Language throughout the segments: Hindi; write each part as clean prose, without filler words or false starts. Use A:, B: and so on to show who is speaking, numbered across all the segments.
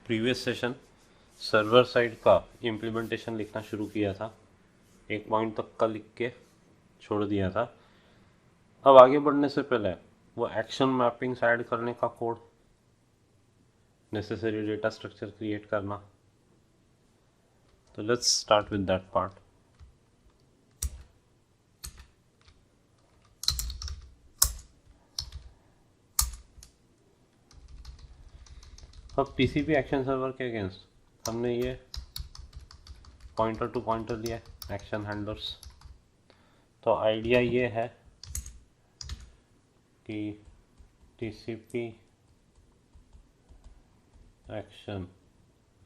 A: प्रीवियस सेशन सर्वर साइड का इम्प्लीमेंटेशन लिखना शुरू किया था, एक पॉइंट तक का लिख के छोड़ दिया था। अब आगे बढ़ने से पहले वो एक्शन मैपिंग्स ऐड करने का code, necessary data structure create करना। तो let's start with that part. अब टीसीपी एक्शन सर्वर के अगेंस्ट हमने ये पॉइंटर टू पॉइंटर लिया एक्शन हैंडलर्स। तो आइडिया ये है कि टीसीपी एक्शन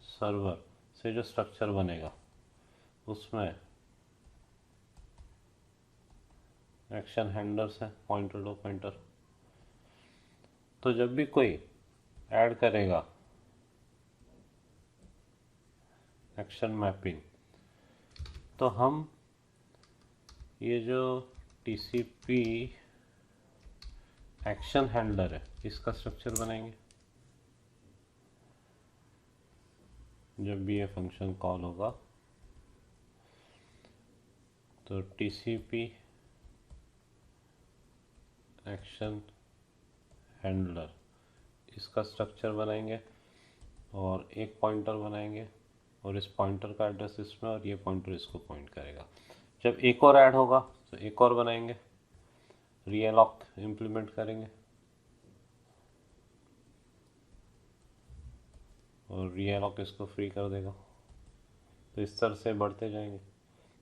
A: सर्वर से जो स्ट्रक्चर बनेगा उसमें एक्शन हैंडलर्स है, पॉइंटर टू पॉइंटर। तो जब भी कोई ऐड करेगा एक्शन मैपिंग, तो हम ये जो टीसीपी एक्शन हैंडलर है इसका स्ट्रक्चर बनाएंगे। जब भी ये फंक्शन कॉल होगा तो टीसीपी एक्शन हैंडलर इसका स्ट्रक्चर बनाएंगे और एक पॉइंटर बनाएंगे और इस पॉइंटर का एड्रेस इसमें और ये पॉइंटर इसको पॉइंट करेगा। जब एक और ऐड होगा तो एक और बनाएंगे, रीअलॉक इम्प्लीमेंट करेंगे और रीअलॉक इसको फ्री कर देगा। तो इस तरह से बढ़ते जाएंगे।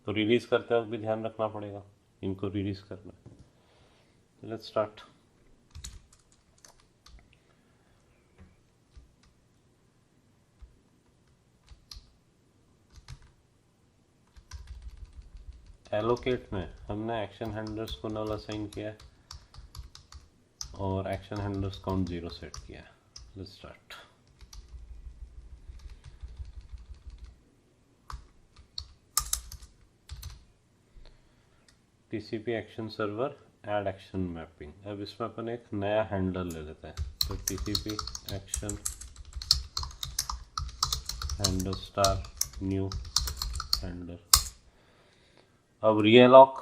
A: तो रिलीज करते वक्त भी ध्यान रखना पड़ेगा, इनको रिलीज करना है। तो लेट्स स्टार्ट। एलोकेट में हमने एक्शन हैंडलर्स को नल असाइन किया है और एक्शन हैंडलर्स काउंट 0 सेट किया है। Let's start. TCP action server add action mapping. अब इसमें अपन एक नया हैंडलर ले लेते हैं। तो TCP action handler star new handler. अब रीअलॉक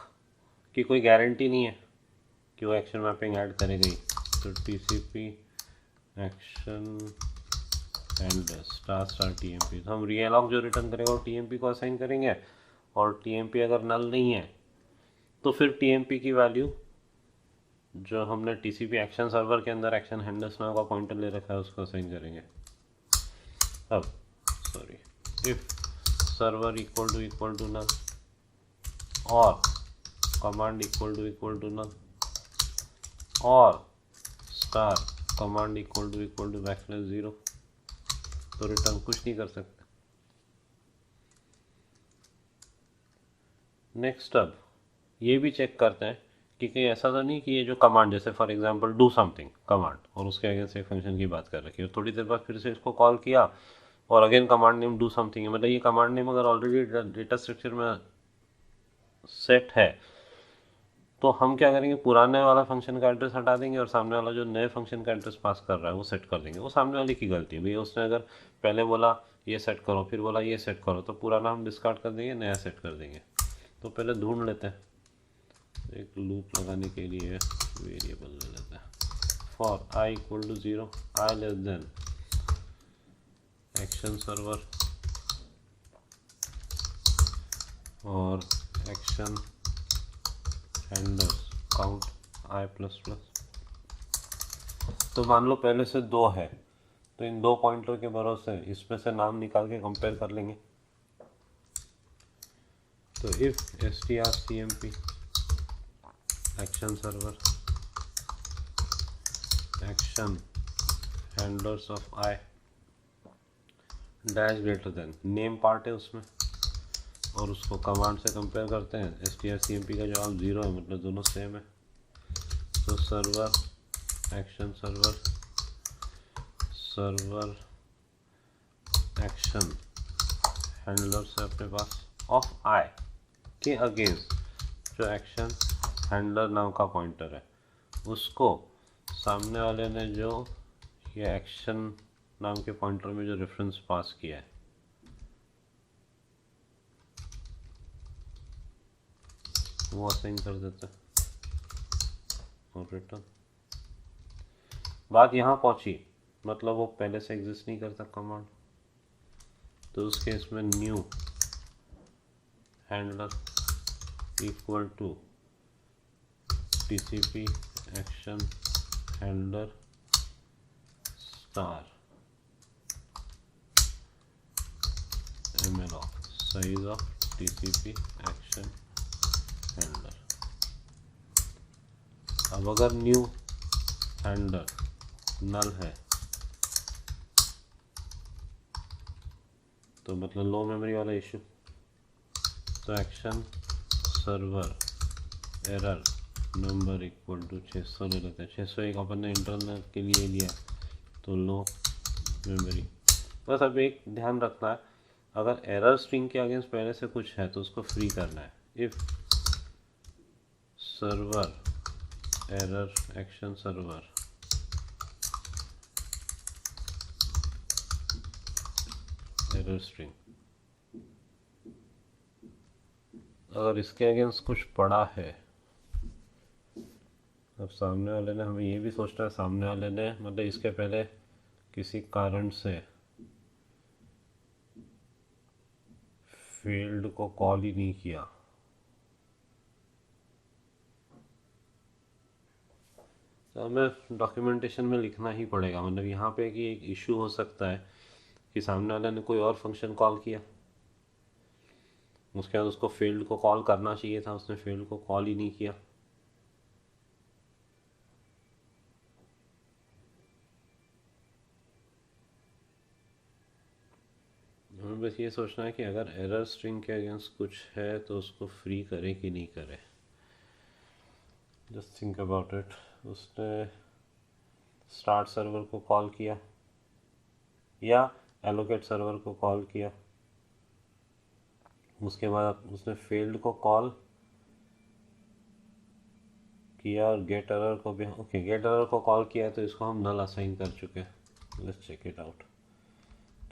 A: की कोई गारंटी नहीं है कि वो एक्शन मैपिंग ऐड करेगी। तो TCP action handler star star TMP. तो हम रीअलॉक जो रिटर्न करेगा वो टीएमपी को असाइन करेंगे और टीएमपी अगर नल नहीं है तो फिर टीएमपी की वैल्यू जो हमने टीसीपी एक्शन सर्वर के अंदर एक्शन हैंडलर्स नाम का पॉइंटर ले रखा है उसको असाइन करेंगे। अब sorry, if server equal to null और कमांड इक्वल टू नल और star command equal to backslash 0, तो रिटर्न कुछ नहीं कर सकते। नेक्स्ट अब ये भी चेक करते हैं कि कहीं ऐसा तो नहीं कि ये जो कमांड, जैसे for example do something command और उसके अगेंस्ट एक फंक्शन की बात कर रखी है, थोड़ी देर बाद फिर से इसको कॉल किया और again command name do something है, मतलब ये कमांड नेम अगर ऑलरेडी डेटा स्ट्रक्चर में सेट है तो हम क्या करेंगे, पुराने वाला फंक्शन का एड्रेस हटा देंगे और सामने वाला जो नए फंक्शन का एड्रेस पास कर रहा है वो सेट कर देंगे। वो सामने वाले की गलती है भैया, उसने अगर पहले बोला ये सेट करो फिर बोला ये सेट करो, तो पुराना हम डिस्कार्ड कर देंगे, नया सेट कर देंगे। तो पहले ढूंढ लेते हैं, एक लूप लगाने के लिए वेरिएबल ले लेते हैं। For I equal to 0, I less than action server और action handlers count I plus plus. तो मान लो पहले से 2 है तो इन 2 पॉइंटर के भरोसे इसमें से नाम निकाल के कंपेयर कर लेंगे। तो if strcmp action server action handlers of I dash greater than name part है उसमें और उसको कमांड से कंपेयर करते हैं। strcmp का जवाब 0 है, मतलब दोनों सेम है। तो server action server action handlers है अपने पास ऑफ आई के अगेंस्ट जो एक्शन हैंडलर नाम का पॉइंटर है उसको सामने वाले ने जो ये एक्शन नाम के पॉइंटर में जो रेफरेंस पास किया है, वो असाइन कर देते हैं और रिटर्न। बात यहाँ पहुँची, मतलब वो पहले से एग्जिस्ट नहीं करता कमांड, तो उस केस में new handler equal to TCP action handler star malloc size of TCP action handler. अब अगर न्यू हैंडलर नल है तो मतलब लो मेमोरी वाला इशू, तो action server error number equal to 600 ले लेते हैं। 601 अपन ने इंटरनल के लिए लिया, तो लो मेमोरी। बस अब एक ध्यान रखना है, अगर एरर स्ट्रिंग के अगेंस्ट पहले से कुछ है तो उसको फ्री करना है। If server error action server error string, अगर इसके अगेंस्ट कुछ पड़ा है, अब सामने वाले ने, हमें ये भी सोचना है सामने वाले ने मतलब इसके पहले किसी कारण से फील्ड को कॉल ही नहीं किया, तो हमें डॉक्यूमेंटेशन में लिखना ही पड़ेगा। मतलब यहाँ पे कि एक इशू हो सकता है कि सामने वाले ने कोई और फंक्शन कॉल किया, उसके बाद उसको फील्ड को कॉल करना चाहिए था, उसने फील्ड को कॉल ही नहीं किया। हमें बस ये सोचना है कि अगर एरर स्ट्रिंग के अगेंस्ट कुछ है तो उसको फ्री करे कि नहीं करे। Just think about it. उसने स्टार्ट सर्वर को कॉल किया या एलोकेट सर्वर को कॉल किया, उसके बाद उसने फील्ड को कॉल किया और गेट एरर को भी, ओके गेट एरर को कॉल किया तो इसको हम नल असाइन कर चुके हैं। Let's check it out.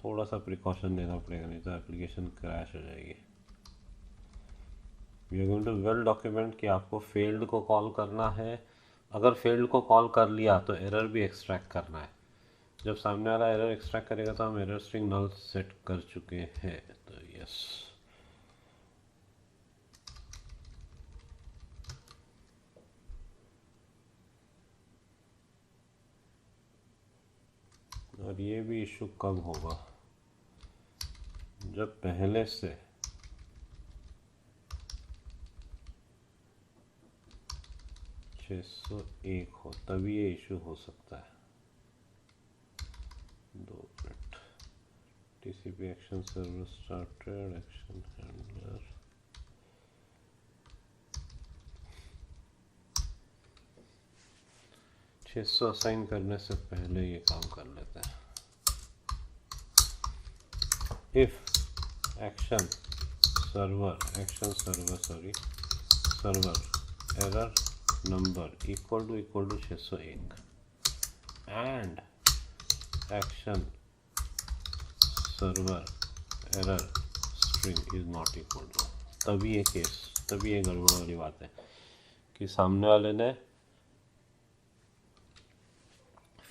A: थोड़ा सा प्रिकॉशन लेना पड़ेगा, नहीं तो एप्लीकेशन क्रैश हो जाएगी। We are going to well document कि आपको फील्ड को कॉल करना है। अगर फील्ड को कॉल कर लिया तो एरर भी एक्सट्रैक्ट करना है। जब सामने वाला एरर एक्सट्रैक्ट करेगा तो हम एरर स्ट्रिंग नल सेट कर चुके हैं, तो यस। और ये भी इशू कब होगा, जब पहले से एक हो, तभी ये इशू हो सकता है। 2 minute. TCP action server started action handler, assign करने से पहले ये काम कर लेते हैं। If action server error number equal to 601 and action server error string is not equal to, तभी ये गड़बड़ वाली बात है कि सामने वाले ने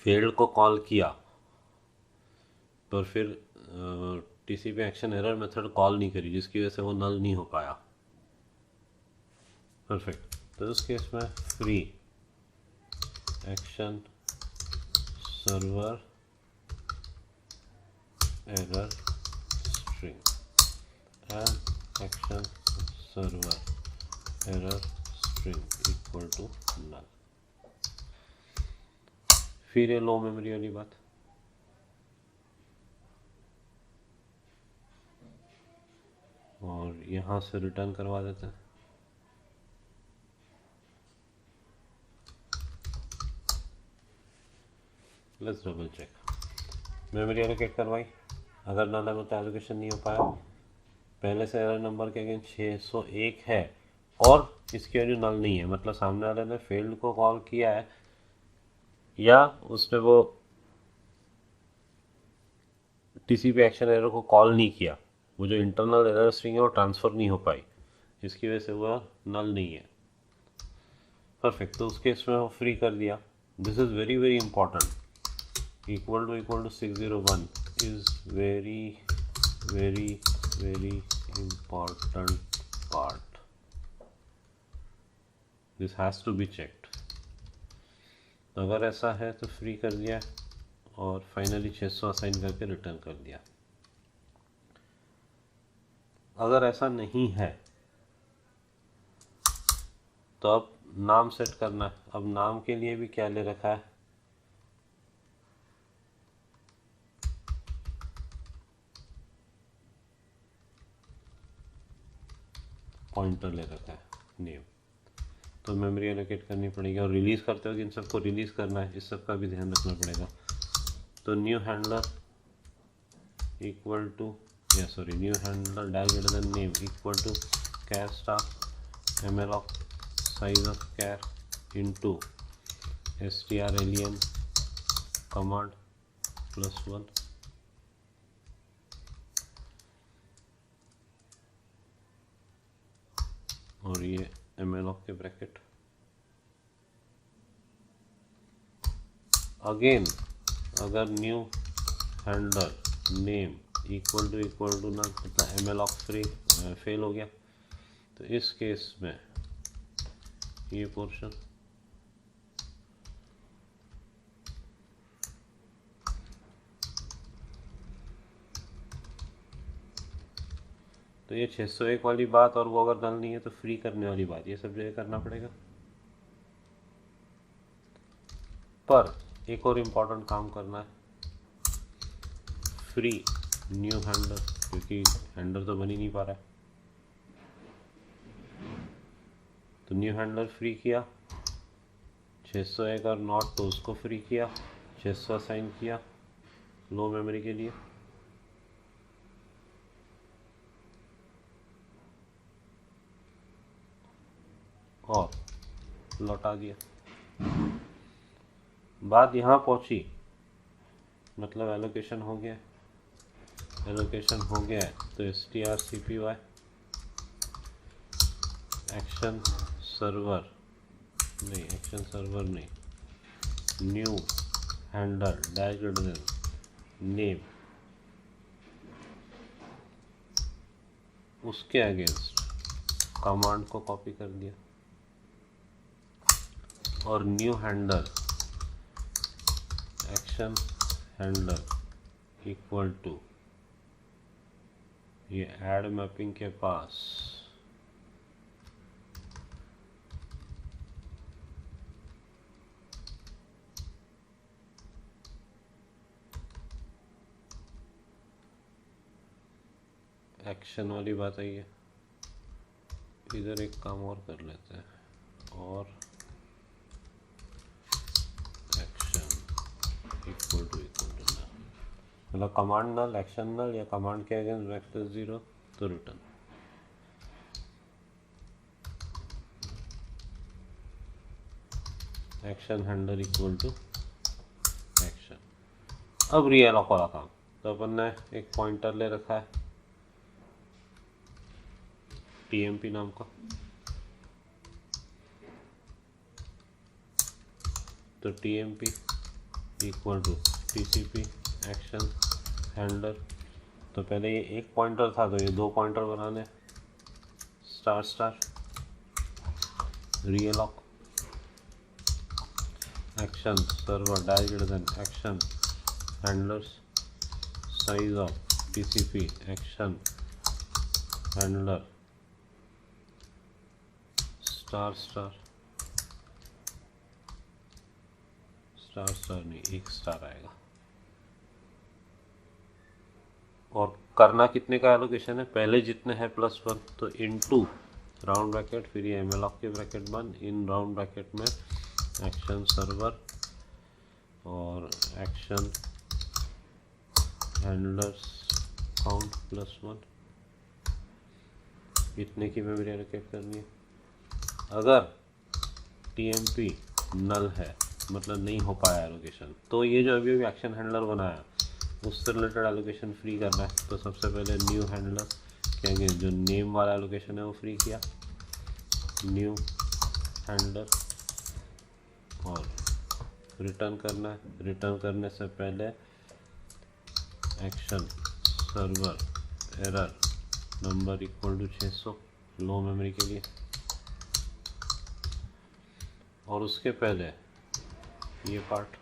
A: फील्ड को कॉल किया पर फिर TCP action error method call नहीं करी, जिसकी वजह से वो नल नहीं हो पाया। परफेक्ट। तो इस केस में free action server error string and action server error string equal to null. फिर ये लो मेमोरी वाली बात, और यहाँ से रिटर्न करवा देते हैं। Let's double check. Memory allocate करवाई, अगर नल है तो एलोकेशन नहीं हो पाया। पहले से एरर नंबर के अगेंस्ट 601 है और इसकी वैल्यू नल नहीं है, मतलब सामने वाले ने फील्ड को कॉल किया है या उसने वो टीसीपी एक्शन एरर को कॉल नहीं किया, वो जो इंटरनल एरर स्ट्रिंग है वो ट्रांसफ़र नहीं हो पाई, इसकी वजह से वह नल नहीं है। परफेक्ट, तो उस केस में वो फ्री कर दिया। This is very very important. Equal to 601 is very very very important part. This has to be checked. अगर ऐसा है तो फ्री कर दिया और फाइनली 600 असाइन करके रिटर्न कर दिया। अगर ऐसा नहीं है तो अब नाम सेट करना है। अब नाम के लिए भी क्या ले रखा है, पॉइंटर ले रखा है नेम, तो मेमोरी एलोकेट करनी पड़ेगी। और रिलीज़ करते हो कि इन सबको रिलीज़ करना है, इस सब का भी ध्यान रखना पड़ेगा। तो new handler equal to new handler dash greater than name equal to char star malloc size of char into strlen command +1 और ये एमएलॉक के ब्रैकेट। अगेन अगर new handler name equal to ना मतलब एमएलॉक फेल हो गया, तो इस केस में ये पोर्शन तो ये 601 वाली बात, और वो अगर डल नहीं है तो फ्री करने वाली बात, ये सब जगह करना पड़ेगा। पर एक और इम्पोर्टेंट काम करना है, फ्री न्यू हैंडलर, क्योंकि हैंडलर तो बन ही नहीं पा रहा है। तो न्यू हैंडलर फ्री किया, 601 और नॉट तो उसको फ्री किया, 600 असाइन किया लो मेमोरी के लिए। और लौटा दिया। बात यहाँ पहुँची, मतलब एलोकेशन हो गया। एलोकेशन हो गया है तो strcpy एक्शन सर्वर नहीं, new handler dash greater than name, उसके अगेंस्ट कमांड को कॉपी कर दिया और new handler action handler equal to ये ऐड मैपिंग के पास एक्शन वाली बात आई है। इधर एक काम और कर लेते हैं, और एक्शन इक्वल टू मतलब कमांड नल एक्शन नल या कमांड के अगेंस्ट वेक्टर 0 तो return. Action handler equal to action. अब रीअलॉक वाला काम, तो अपन ने एक पॉइंटर ले रखा है tmp नाम का, तो tmp equal to tcp action handler. तो पहले ये एक पॉइंटर था तो ये दो पॉइंटर बनाने, star star realloc action server dash greater than action handlers size of tcp action handler star star नहीं, एक स्टार आएगा। और करना कितने का एलोकेशन है, पहले जितने हैं +1 तो इनटू राउंड ब्रैकेट, फिर ये एमएलॉक के ब्रैकेट बंद, इन राउंड ब्रैकेट में एक्शन सर्वर और एक्शन हैंडलर्स काउंट +1, इतने की मेमोरी एलोकेट करनी है। अगर tmp नल है मतलब नहीं हो पाया एलोकेशन, तो ये जो अभी एक्शन हैंडलर बनाया उससे रिलेटेड एलोकेशन फ्री करना है तो सबसे पहले न्यू हैंडलर कहेंगे, जो नेम वाला एलोकेशन है वो फ्री किया, न्यू हैंडलर, और रिटर्न करना है। रिटर्न करने से पहले action server error number equal to 600 low memory के लिए, और उसके पहले ये पार्ट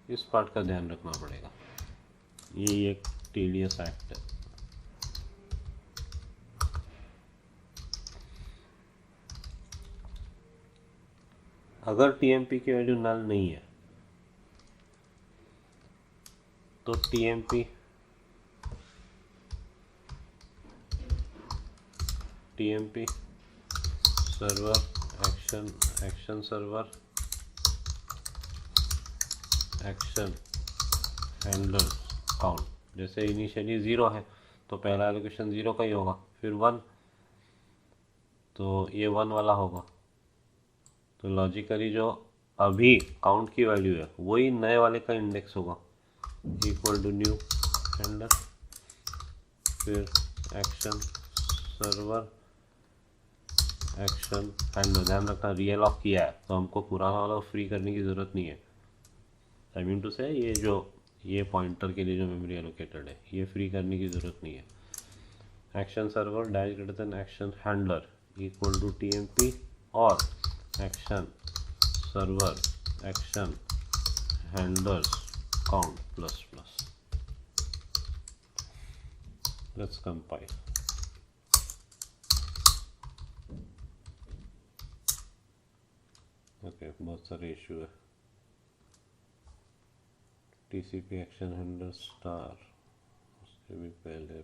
A: इस पार्ट का ध्यान रखना पड़ेगा, ये एक टीडियस एक्ट है। अगर टीएमपी की वैल्यू नल नहीं है तो TMP server action server action handler count, जैसे इनिशियली 0 है तो पहला एलोकेशन 0 का ही होगा, फिर 1 तो ये 1 वाला होगा। तो लॉजिकली जो अभी काउंट की वैल्यू है वही नए वाले का इंडेक्स होगा, इक्वल टू न्यू हैंडलर, फिर एक्शन सर्वर एक्शन हैंडलर। ध्यान रखना रियल लॉक किया है तो हमको पुराना वाला फ्री करने की ज़रूरत नहीं है। आई मीन टू से ये पॉइंटर के लिए जो मेमोरी एलोकेटेड है ये फ्री करने की ज़रूरत नहीं है। Action server dash greater than action handler equal to TMP और action server action handlers count plus plus. Let's compile. Okay, बहुत सारे इशू है। टीसीपी एक्शन हैंडलर स्टार, उसके भी पहले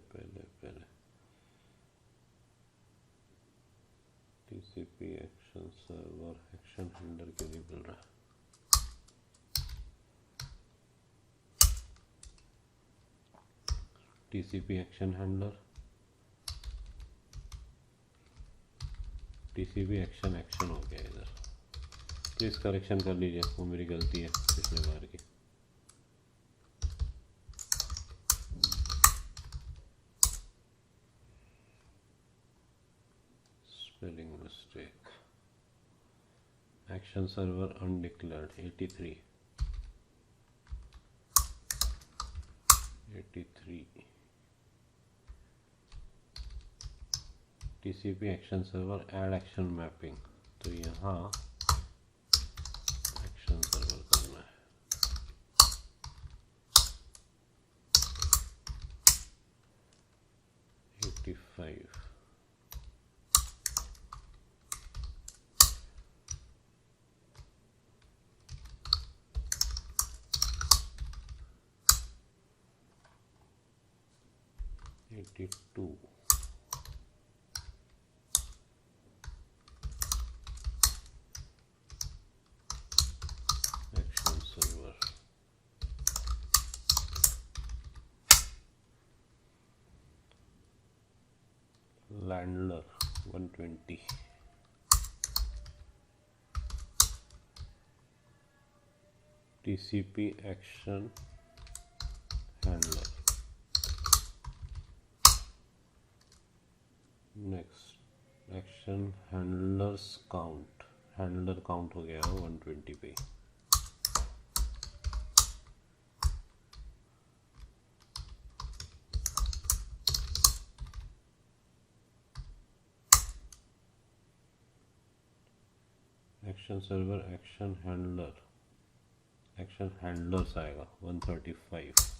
A: TCP action server action handler के लिए मिल रहा है। TCP action handler TCP action हो गया इधर, प्लीज़ करेक्शन कर लीजिए, वो मेरी गलती है पिछले बार की। Spelling mistake. Action server undeclared 83 TCP action server add action mapping, तो यहाँ एक्शन सर्वर करना है। Eighty two action server handler 120 TCP action handler. Next action handlers count, handler count हो गया है 120 पे। एक्शन सर्वर एक्शन हैंडलर्स आएगा 135।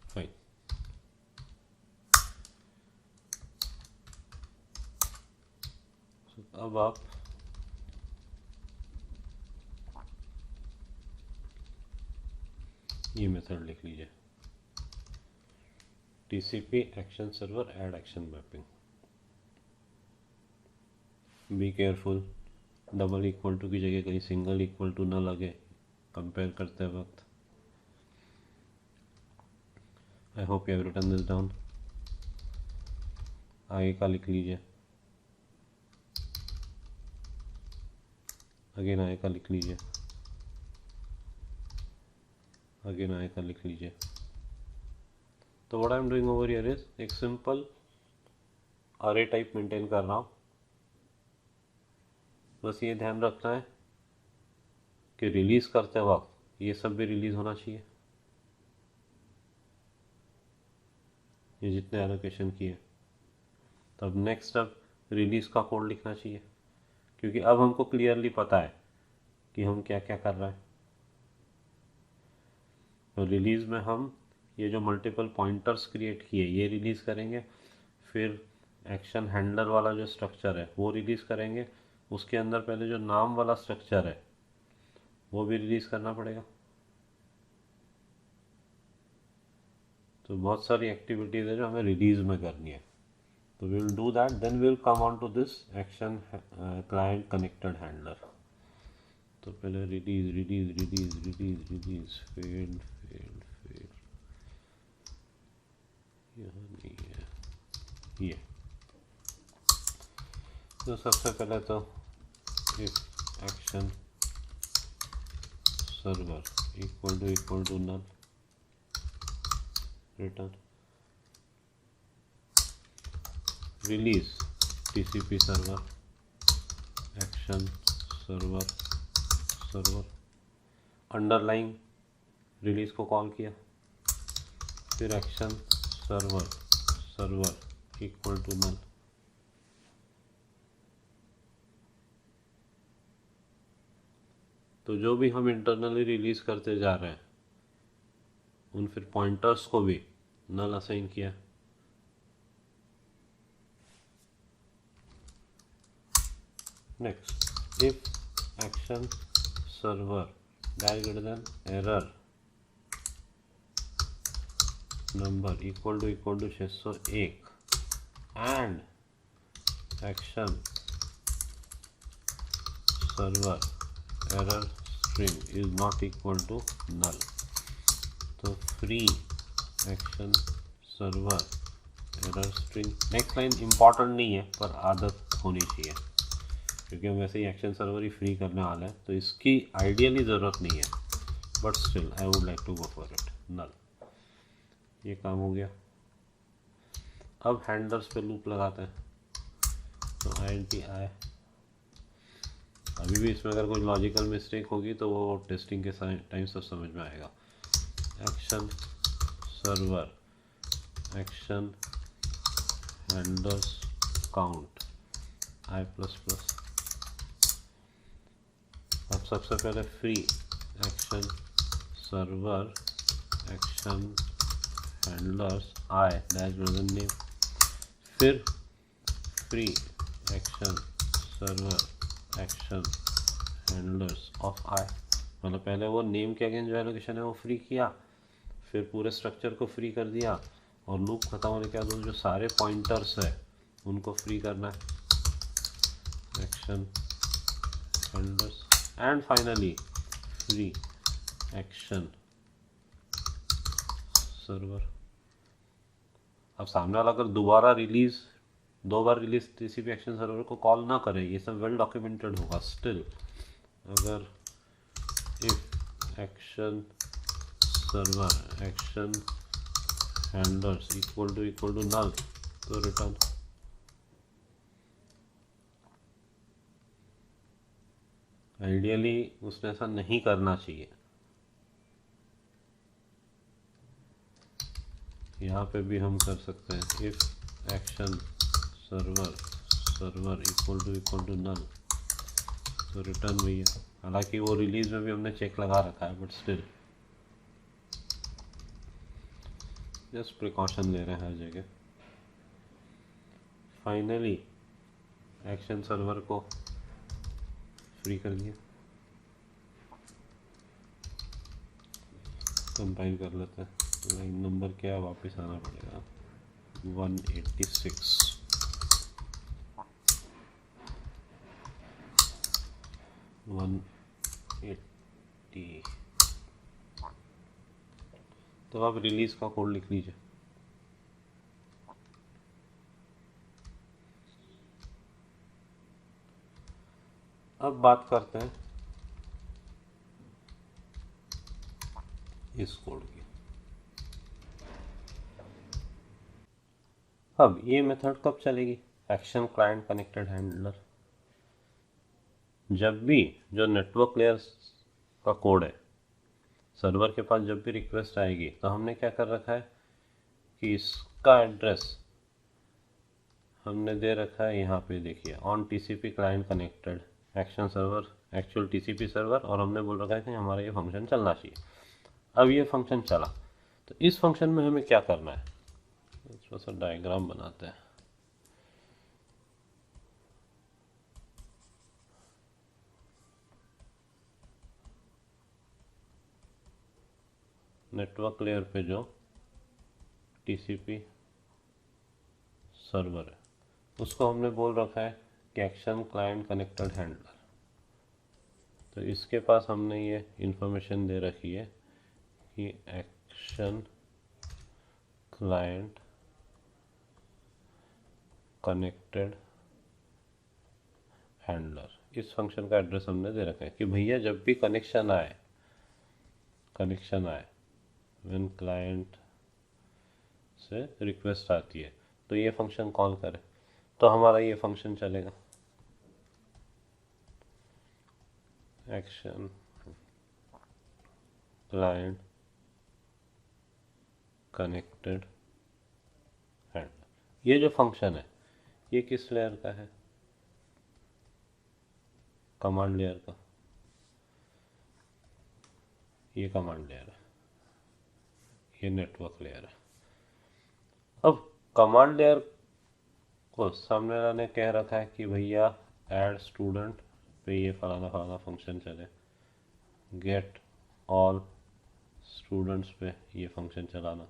A: फाइन। अब आप ये मेथड लिख लीजिए, TCP action server add action mapping. Be careful, double equal to की जगह कहीं सिंगल इक्वल टू ना लगे कंपेयर करते वक्त। I hope you have written this down. आगे का लिख लीजिए, अगेन आगे का लिख लीजिए, अगेन आगे का लिख लीजिए। तो what I am doing over here is एक सिंपल अरे टाइप मेंटेन कर रहा हूँ। बस ये ध्यान रखना है कि रिलीज करते वक्त ये सब भी रिलीज होना चाहिए, ये जितने एलोकेशन किए। तब नेक्स्ट अब रिलीज का कोड लिखना चाहिए, क्योंकि अब हमको क्लियरली पता है कि हम क्या क्या कर रहे हैं। तो रिलीज में हम ये जो मल्टीपल पॉइंटर्स क्रिएट किए ये रिलीज करेंगे, फिर एक्शन हैंडलर वाला जो स्ट्रक्चर है वो रिलीज करेंगे, उसके अंदर पहले जो नाम वाला स्ट्रक्चर है वो भी रिलीज करना पड़ेगा। तो बहुत सारी एक्टिविटीज है जो हमें रिलीज में करनी है। तो we will do that, then we will come on to this action client connected handler. तो पहले release release release release release fed fed fed, यहाँ नहीं है ये। तो सबसे पहले तो if action server equal to null return release TCP server action server server underline release को कॉल किया, फिर action server server equal to null. तो जो भी हम इंटरनली रिलीज करते जा रहे हैं उन फिर पॉइंटर्स को भी नल असाइन किया। Next if action server dial greater than error number equal to 601 and action server error string is not equal to null. तो free action server error string. Next line important नहीं है पर आदत होनी चाहिए, क्योंकि हम वैसे ही एक्शन सर्वर ही फ्री करने वाले हैं, तो इसकी आइडियली ज़रूरत नहीं है, but still I would like to go for it नल। ये काम हो गया। अब हैंडलर्स पे लूप लगाते हैं। तो आई अभी भी इसमें अगर कोई लॉजिकल मिस्टेक होगी तो वो टेस्टिंग के टाइम सब समझ में आएगा। Action server action handlers count I plus plus. अब सबसे पहले free action server action handlers I dash doesn't name, फिर free action server action handlers of I. मतलब पहले वो नेम के अगेंस्ट जो एलोकेशन है वो फ्री किया, फिर पूरे स्ट्रक्चर को फ्री कर दिया, और लूप खत्म होने के बाद जो सारे पॉइंटर्स है उनको फ्री करना है। Action handlers and finally free action server. अब सामने वाला अगर दोबारा रिलीज दो बार रिलीज टीसीपी एक्शन सर्वर को कॉल ना करे, ये सब वेल डॉक्यूमेंटेड होगा। स्टिल अगर if action server action handlers equal to null तो रिटर्न। आइडियली उसने ऐसा नहीं करना चाहिए। यहाँ पे भी हम कर सकते हैं if action server equal to null तो रिटर्न भी है। हालांकि वो रिलीज में भी हमने चेक लगा रखा है, बट स्टिल जस्ट प्रिकॉशन ले रहे हैं हर जगह। फाइनली एक्शन सर्वर को फ्री कर दिया। कंपाइल कर लेते हैं। लाइन नंबर क्या वापस आना पड़ेगा 186। तो आप रिलीज का कोड लिख लीजिए। अब बात करते हैं इस कोड की। अब ये मेथड कब चलेगी? Action client connected handler. जब भी जो नेटवर्क लेयर का कोड है, सर्वर के पास जब भी रिक्वेस्ट आएगी तो हमने क्या कर रखा है कि इसका एड्रेस हमने दे रखा है यहाँ पे, देखिए on TCP client connected action server actual TCP server, और हमने बोल रखा है कि हमारा ये फंक्शन चलना चाहिए। अब ये फंक्शन चला तो इस फंक्शन में हमें क्या करना है, थोड़ा सा डायग्राम बनाते हैं। नेटवर्क लेयर पे जो टीसीपी सर्वर है उसको हमने बोल रखा है कि एक्शन क्लाइंट कनेक्टेड हैंडलर। तो इसके पास हमने ये इंफॉर्मेशन दे रखी है कि एक्शन क्लाइंट कनेक्टेड हैंडलर। इस फंक्शन का एड्रेस हमने दे रखा है कि भैया जब भी कनेक्शन आए व्हेन क्लाइंट से रिक्वेस्ट आती है तो ये फंक्शन कॉल करे, तो हमारा ये फंक्शन चलेगा एक्शन क्लाइंट कनेक्टेड हैंडलर। ये जो फंक्शन है ये किस लेयर का है? कमांड लेयर का। ये कमांड लेयर है, ये नेटवर्क लेयर है। अब कमांड लेयर को सामने वाले ने कह रखा है कि भैया ऐड स्टूडेंट पे ये फलाना फलाना फंक्शन चले, गेट ऑल स्टूडेंट्स पे ये फंक्शन चलाना।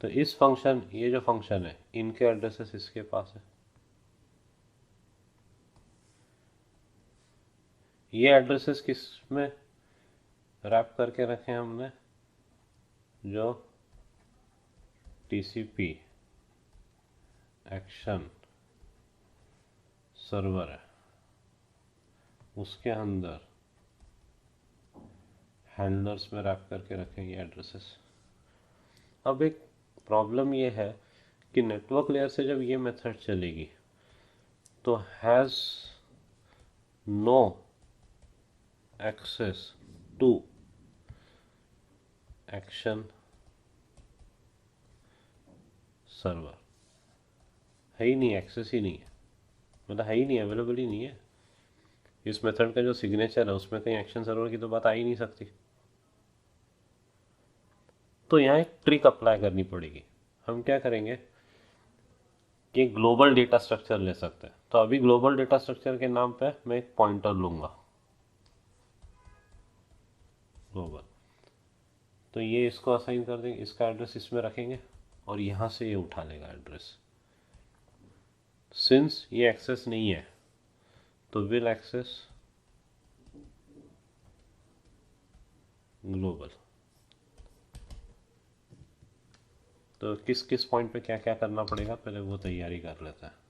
A: तो इस फंक्शन, ये जो फंक्शन है इनके एड्रेसेस इसके पास है। ये एड्रेसेस किस में रैप करके रखे हैं हमने? जो टीसीपी एक्शन सर्वर है उसके अंदर हैंडलर्स में रैप करके रखेंगे एड्रेसेस। अब एक प्रॉब्लम ये है कि नेटवर्क लेयर से जब ये मेथड चलेगी तो has no access to action server. है ही नहीं, एक्सेस ही नहीं है, मतलब है ही नहीं, अवेलेबल ही नहीं है। इस मेथड का जो सिग्नेचर है उसमें कहीं एक्शन सर्वर की तो बात आ ही नहीं सकती। तो यहाँ एक ट्रिक अप्लाई करनी पड़ेगी। हम क्या करेंगे कि ग्लोबल डेटा स्ट्रक्चर ले सकते हैं। तो अभी ग्लोबल डेटा स्ट्रक्चर के नाम पे मैं एक पॉइंटर लूंगा ग्लोबल, तो ये इसको असाइन कर देंगे, इसका एड्रेस इसमें रखेंगे और यहाँ से ये उठा लेगा एड्रेस। सिंस ये एक्सेस नहीं है तो विल एक्सेस ग्लोबल। तो किस किस पॉइंट पे क्या क्या करना पड़ेगा पहले वो तैयारी कर लेता है।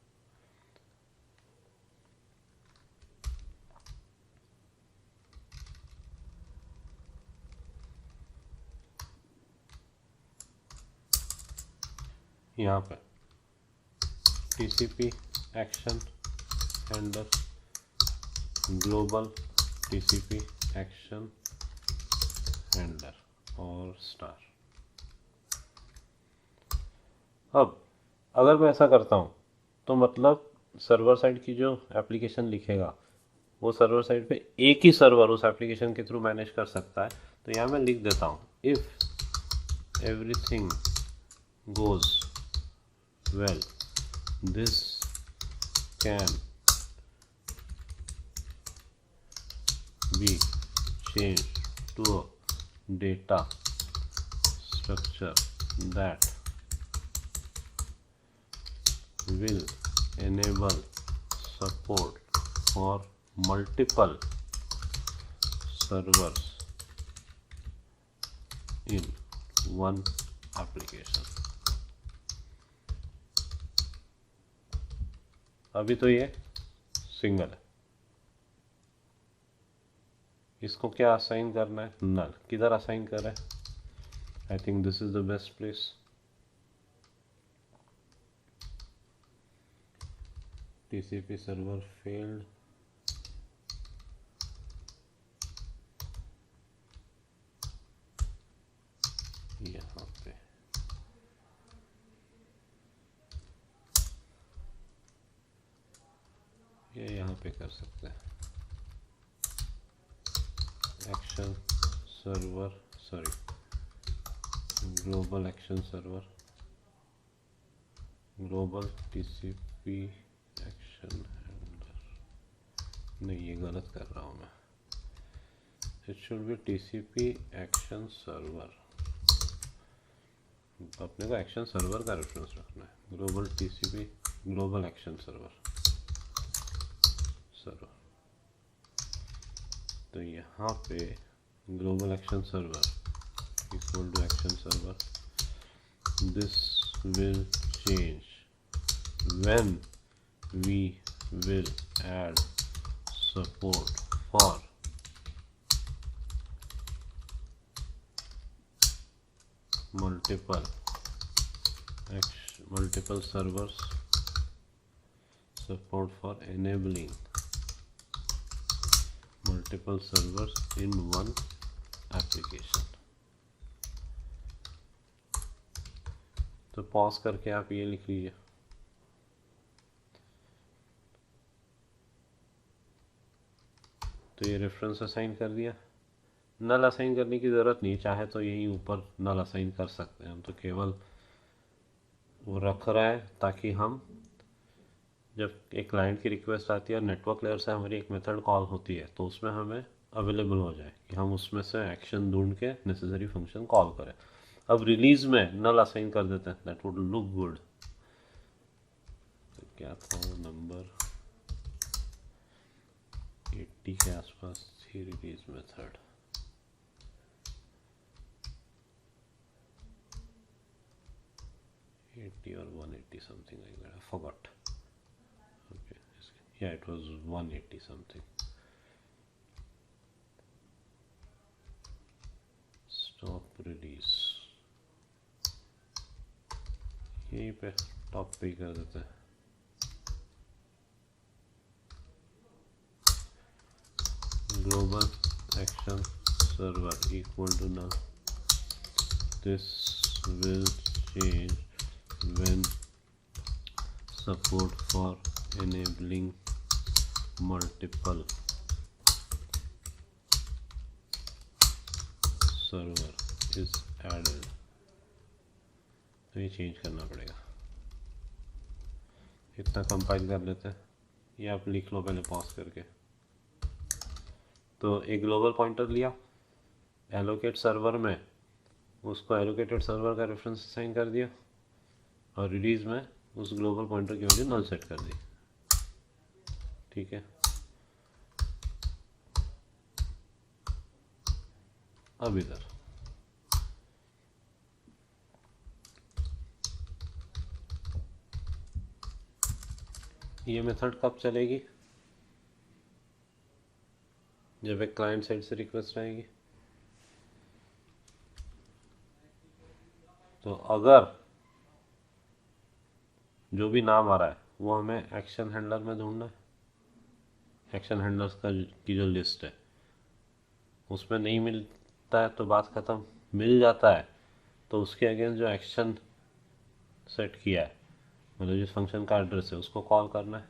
A: यहाँ पे TCP action handler global TCP action handler और स्टार। अब अगर मैं ऐसा करता हूँ तो मतलब सर्वर साइड की जो एप्लीकेशन लिखेगा वो सर्वर साइड पे एक ही सर्वर उस एप्लीकेशन के थ्रू मैनेज कर सकता है। तो यहाँ मैं लिख देता हूँ if everything goes well this can be change to a data structure that will enable support for multiple servers in one application। अभी तो ये सिंगल है। इसको क्या असाइन करना है? नल। किधर असाइन कर रहा है? I think this is the best place. TCP server failed. यहाँ पे ये यहाँ पे कर सकते हैं। Action server, sorry, global action server, global TCP action handler. नहीं, ये गलत कर रहा हूँ मैं। It should be TCP action server. अपने को एक्शन सर्वर का रेफरेंस रखना है। Global TCP global action server. तो यहाँ पे global action server equal to action server, this will change when we will add support for multiple servers, support for enabling multiple servers in one application। तो पॉज करके आप ये लिख लीजिए। तो ये रेफरेंस असाइन कर दिया। नल असाइन करने की ज़रूरत नहीं, चाहे तो यहीं ऊपर नल असाइन कर सकते हैं हम। तो केवल वो रख रहा है ताकि हम जब एक क्लाइंट की रिक्वेस्ट आती है और नेटवर्क लेयर से हमारी एक मेथड कॉल होती है तो उसमें हमें अवेलेबल हो जाए कि हम उसमें से एक्शन ढूंढ के नेसेसरी फंक्शन कॉल करें। अब रिलीज में नल असाइन कर देते हैं, दैट वुड लुक गुड। तो क्या था वो नंबर 80 के आसपास थी release method. or 180 something like that, I forgot. Okay, yeah, it was 180 something. Stop release, यहीं पे टॉप पे ही कर देते हैं। Global action server equal to null, this will change when support for enabling multiple server is added। तो ये चेंज करना पड़ेगा। इतना कंपाइल कर लेते हैं, ये आप लिख लो पहले पॉज करके। तो एक ग्लोबल पॉइंटर लिया, एलोकेट सर्वर में उसको एलोकेटेड सर्वर का रेफरेंस असाइन कर दिया और रिलीज में उस ग्लोबल पॉइंटर की वैल्यू नल सेट कर दी। ठीक है, अब इधर ये मेथड कब चलेगी? जब एक क्लाइंट साइड से रिक्वेस्ट आएगी। तो अगर जो भी नाम आ रहा है वो हमें एक्शन हैंडलर में ढूंढना है, एक्शन हैंडलर्स की जो लिस्ट है उसमें नहीं मिलता है तो बात ख़त्म। मिल जाता है तो उसके अगेंस्ट जो एक्शन सेट किया है, मतलब जिस फंक्शन का एड्रेस है उसको कॉल करना है।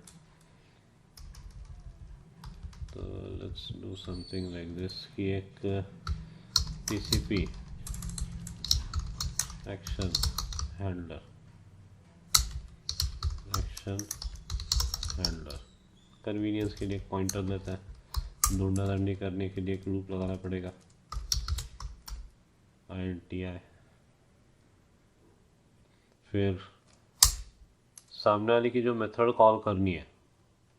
A: तो let's do something like this कि एक टीसीपी एक्शन हैंडलर कन्वीनियंस के लिए एक पॉइंटर देता है, ढूंढा ढूंढी करने के लिए एक लूप लगाना पड़ेगा INTI। फिर सामने वाले की जो मेथड कॉल करनी है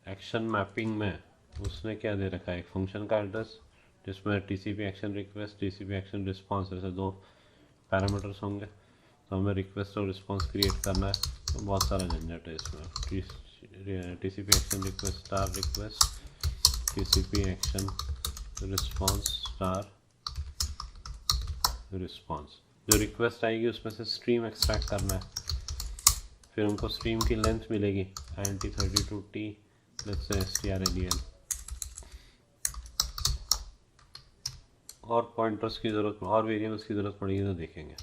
A: एक्शन मैपिंग में, उसने क्या दे रखा है? एक फंक्शन का एड्रेस जिसमें TCP action request, TCP action response, ऐसे दो पैरामीटर्स होंगे। तो हमें रिक्वेस्ट और रिस्पॉन्स क्रिएट करना है। तो बहुत सारा झंझट है इसमें। TCP action request star request, TCP action response star response. जो रिक्वेस्ट आएगी उसमें से स्ट्रीम एक्सट्रैक्ट करना है, फिर उनको स्ट्रीम की लेंथ मिलेगी INT32T लेट्स से strlen, और पॉइंटर्स की ज़रूरत और वेरिएबल्स की ज़रूरत पड़ेगी तो देखेंगे।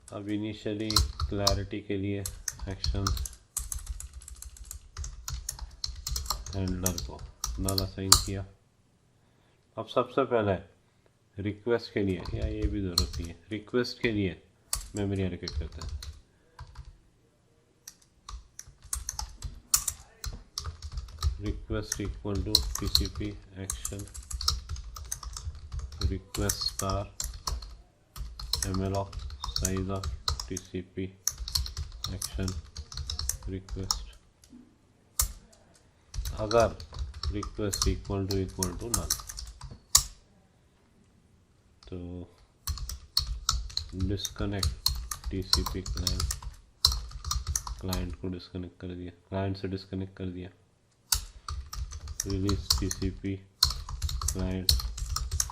A: अब इनिशियली क्लैरिटी के लिए एक्शन हैंडलर को नल असाइन किया। अब सबसे पहले रिक्वेस्ट के लिए, या ये भी ज़रूरत नहीं है, रिक्वेस्ट के लिए मेमोरी एलोकेट करते हैं। Request equal to TCP action request star malloc size of TCP action request, अगर रिक्वेस्ट इक्वल टू नल तो डिस्कनेक्ट टीसीपी क्लाइंट को डिस्कनेक्ट कर दिया, क्लाइंट से डिस्कनेक्ट कर दिया, रिलीज टीसीपी क्लाइंट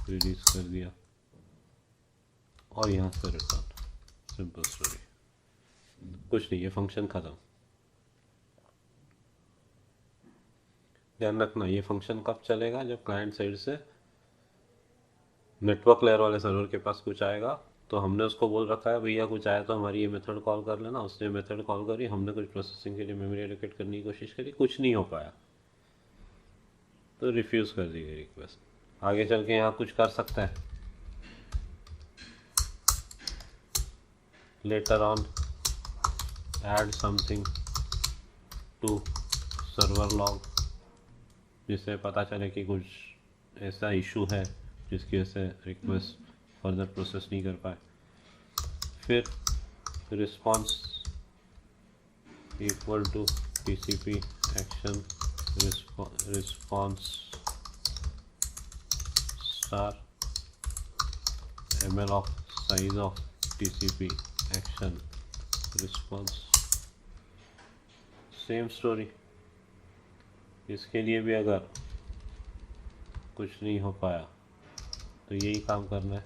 A: रिलीज कर दिया, और यहाँ से रिटर्न। सिंपल स्टोरी, कुछ नहीं, ये फंक्शन ख़त्म। ध्यान रखना ये फंक्शन कब चलेगा, जब क्लाइंट साइड से नेटवर्क लेयर वाले सर्वर के पास कुछ आएगा, तो हमने उसको बोल रखा है भैया कुछ आया तो हमारी ये मेथड कॉल कर लेना। उसने मेथड कॉल करी, हमने कुछ प्रोसेसिंग के लिए मेमोरी एलोकेट करने की कोशिश करी, कुछ नहीं हो पाया तो रिफ्यूज़ कर दी गई रिक्वेस्ट। आगे चल के यहाँ कुछ कर सकता है, later on add something to server log, जिससे पता चले कि कुछ ऐसा इशू है जिसकी वजह से रिक्वेस्ट फर्दर प्रोसेस नहीं कर पाए। फिर response equal to TCP action response star malloc size of TCP action response. Same story, इसके लिए भी अगर कुछ नहीं हो पाया तो यही काम करना है।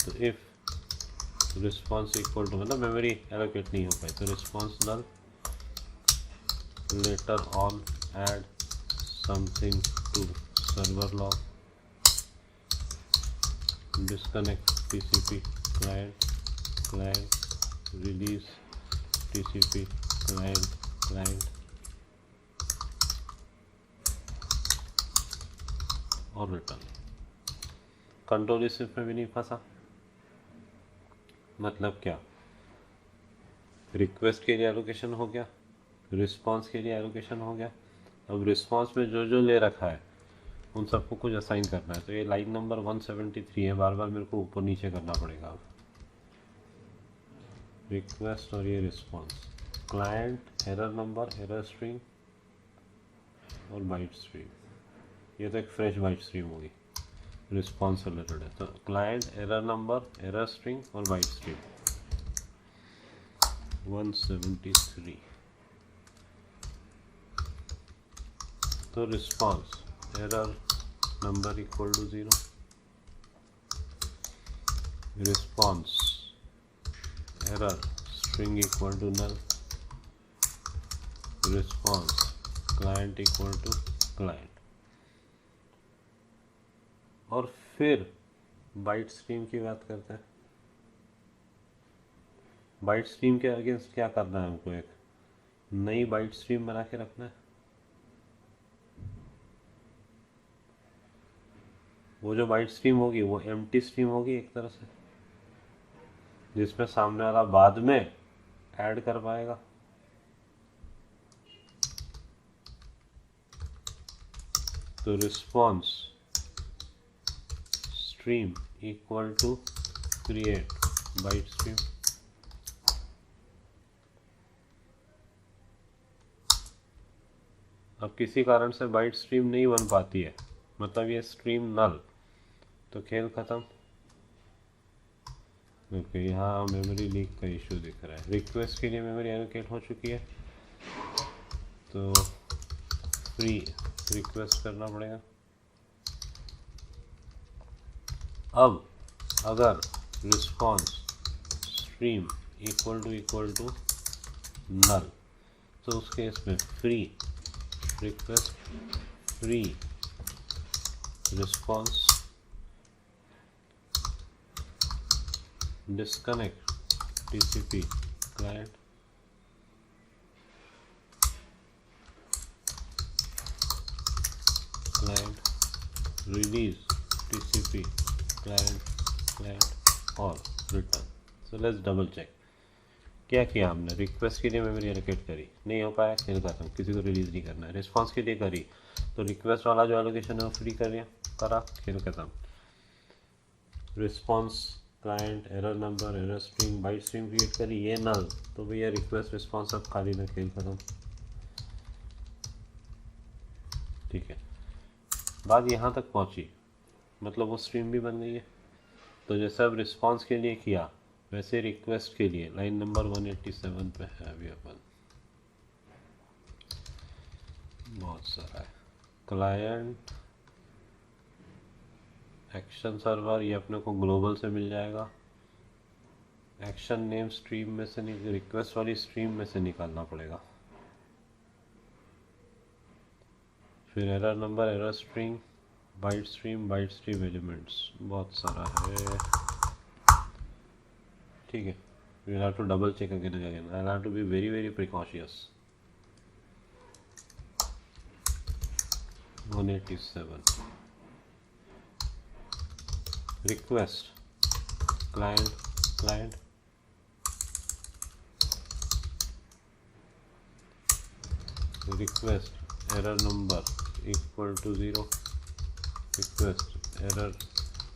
A: तो इफ़ रिस्पॉन्स इक्वल टू, मतलब मेमोरी एलोकेट नहीं हो पाई, तो response null later on add something to server log disconnect TCP client release TCP client और रिटर्न। कंट्रोल इस में भी नहीं फंसा। मतलब क्या, रिक्वेस्ट के लिए एलोकेशन हो गया, रिस्पांस के लिए एलोकेशन हो गया। अब रिस्पांस में जो जो ले रखा है उन सबको कुछ असाइन करना है। तो ये लाइन नंबर 173 है, बार बार मेरे को ऊपर नीचे करना पड़ेगा। अब रिक्वेस्ट और ये response, client error number, error string और बाइट स्ट्रीम। ये तो एक फ्रेश बाइट स्ट्रीम होगी, रिस्पॉन्स से रिलेटेड है। तो client error number, error string और बाइट स्ट्रीम 173। तो response error number equal to 0, response error string equal to null, response client equal to client. और फिर बाइट स्ट्रीम की बात करते हैं। बाइट स्ट्रीम के अगेंस्ट क्या करना है हमको, एक नई बाइट स्ट्रीम बना के रखना है। वो जो बाइट स्ट्रीम होगी वो एम्प्टी स्ट्रीम होगी एक तरह से, जिसमें सामने वाला बाद में ऐड कर पाएगा। तो response stream equal to create byte stream. अब किसी कारण से बाइट स्ट्रीम नहीं बन पाती है, मतलब ये स्ट्रीम नल, तो खेल खत्म। ओके, यहाँ मेमोरी लीक का इशू दिख रहा है। रिक्वेस्ट के लिए मेमोरी एलोकेट हो चुकी है, तो फ्री रिक्वेस्ट करना पड़ेगा। अब अगर response stream equal to null, तो उस केस में free request free response disconnect TCP client release TCP client और return. So let's double check. क्या किया हमने? रिक्वेस्ट के लिए मेमोरी एलोकेट करी, नहीं हो पाया, खेल खत्म, किसी को रिलीज़ नहीं करना है। रिस्पॉन्स के लिए करी, तो रिक्वेस्ट वाला जो एलोकेशन है वो फ्री करा, खेल खत्म। Response client error number error string byte string create करी, ये नल, तो भैया रिक्वेस्ट रिस्पॉन्स सब खाली में, खेल खत्म। ठीक है, बात यहाँ तक पहुँची, मतलब वो स्ट्रीम भी बन गई है। तो जैसे अब रिस्पॉन्स के लिए किया, वैसे रिक्वेस्ट के लिए लाइन नंबर 187 पे है अभी अपन, बहुत सारा है। क्लाइंट एक्शन सर्वर, ये अपने को ग्लोबल से मिल जाएगा। एक्शन नेम स्ट्रीम में से रिक्वेस्ट वाली स्ट्रीम में से निकालना पड़ेगा। फिर error number error string byte stream elements, बहुत सारा है। ठीक है, we'll have to double check again. I'll have to be very precautious. 187 request client request error number equal to 0, request error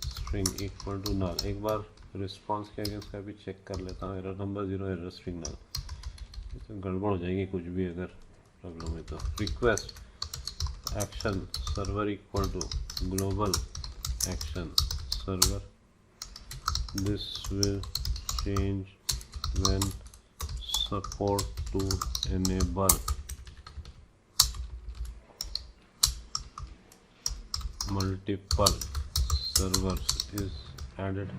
A: string equal to null। एक बार रिस्पॉन्स के अगेंस्ट का भी चेक कर लेता हूँ। एरर नंबर 0 एरर स्ट्रिंग नल, इसमें गड़बड़ हो जाएगी कुछ भी अगर प्रॉब्लम है तो। Request action server equal to global action server, this will change when support to enable multiple servers is added.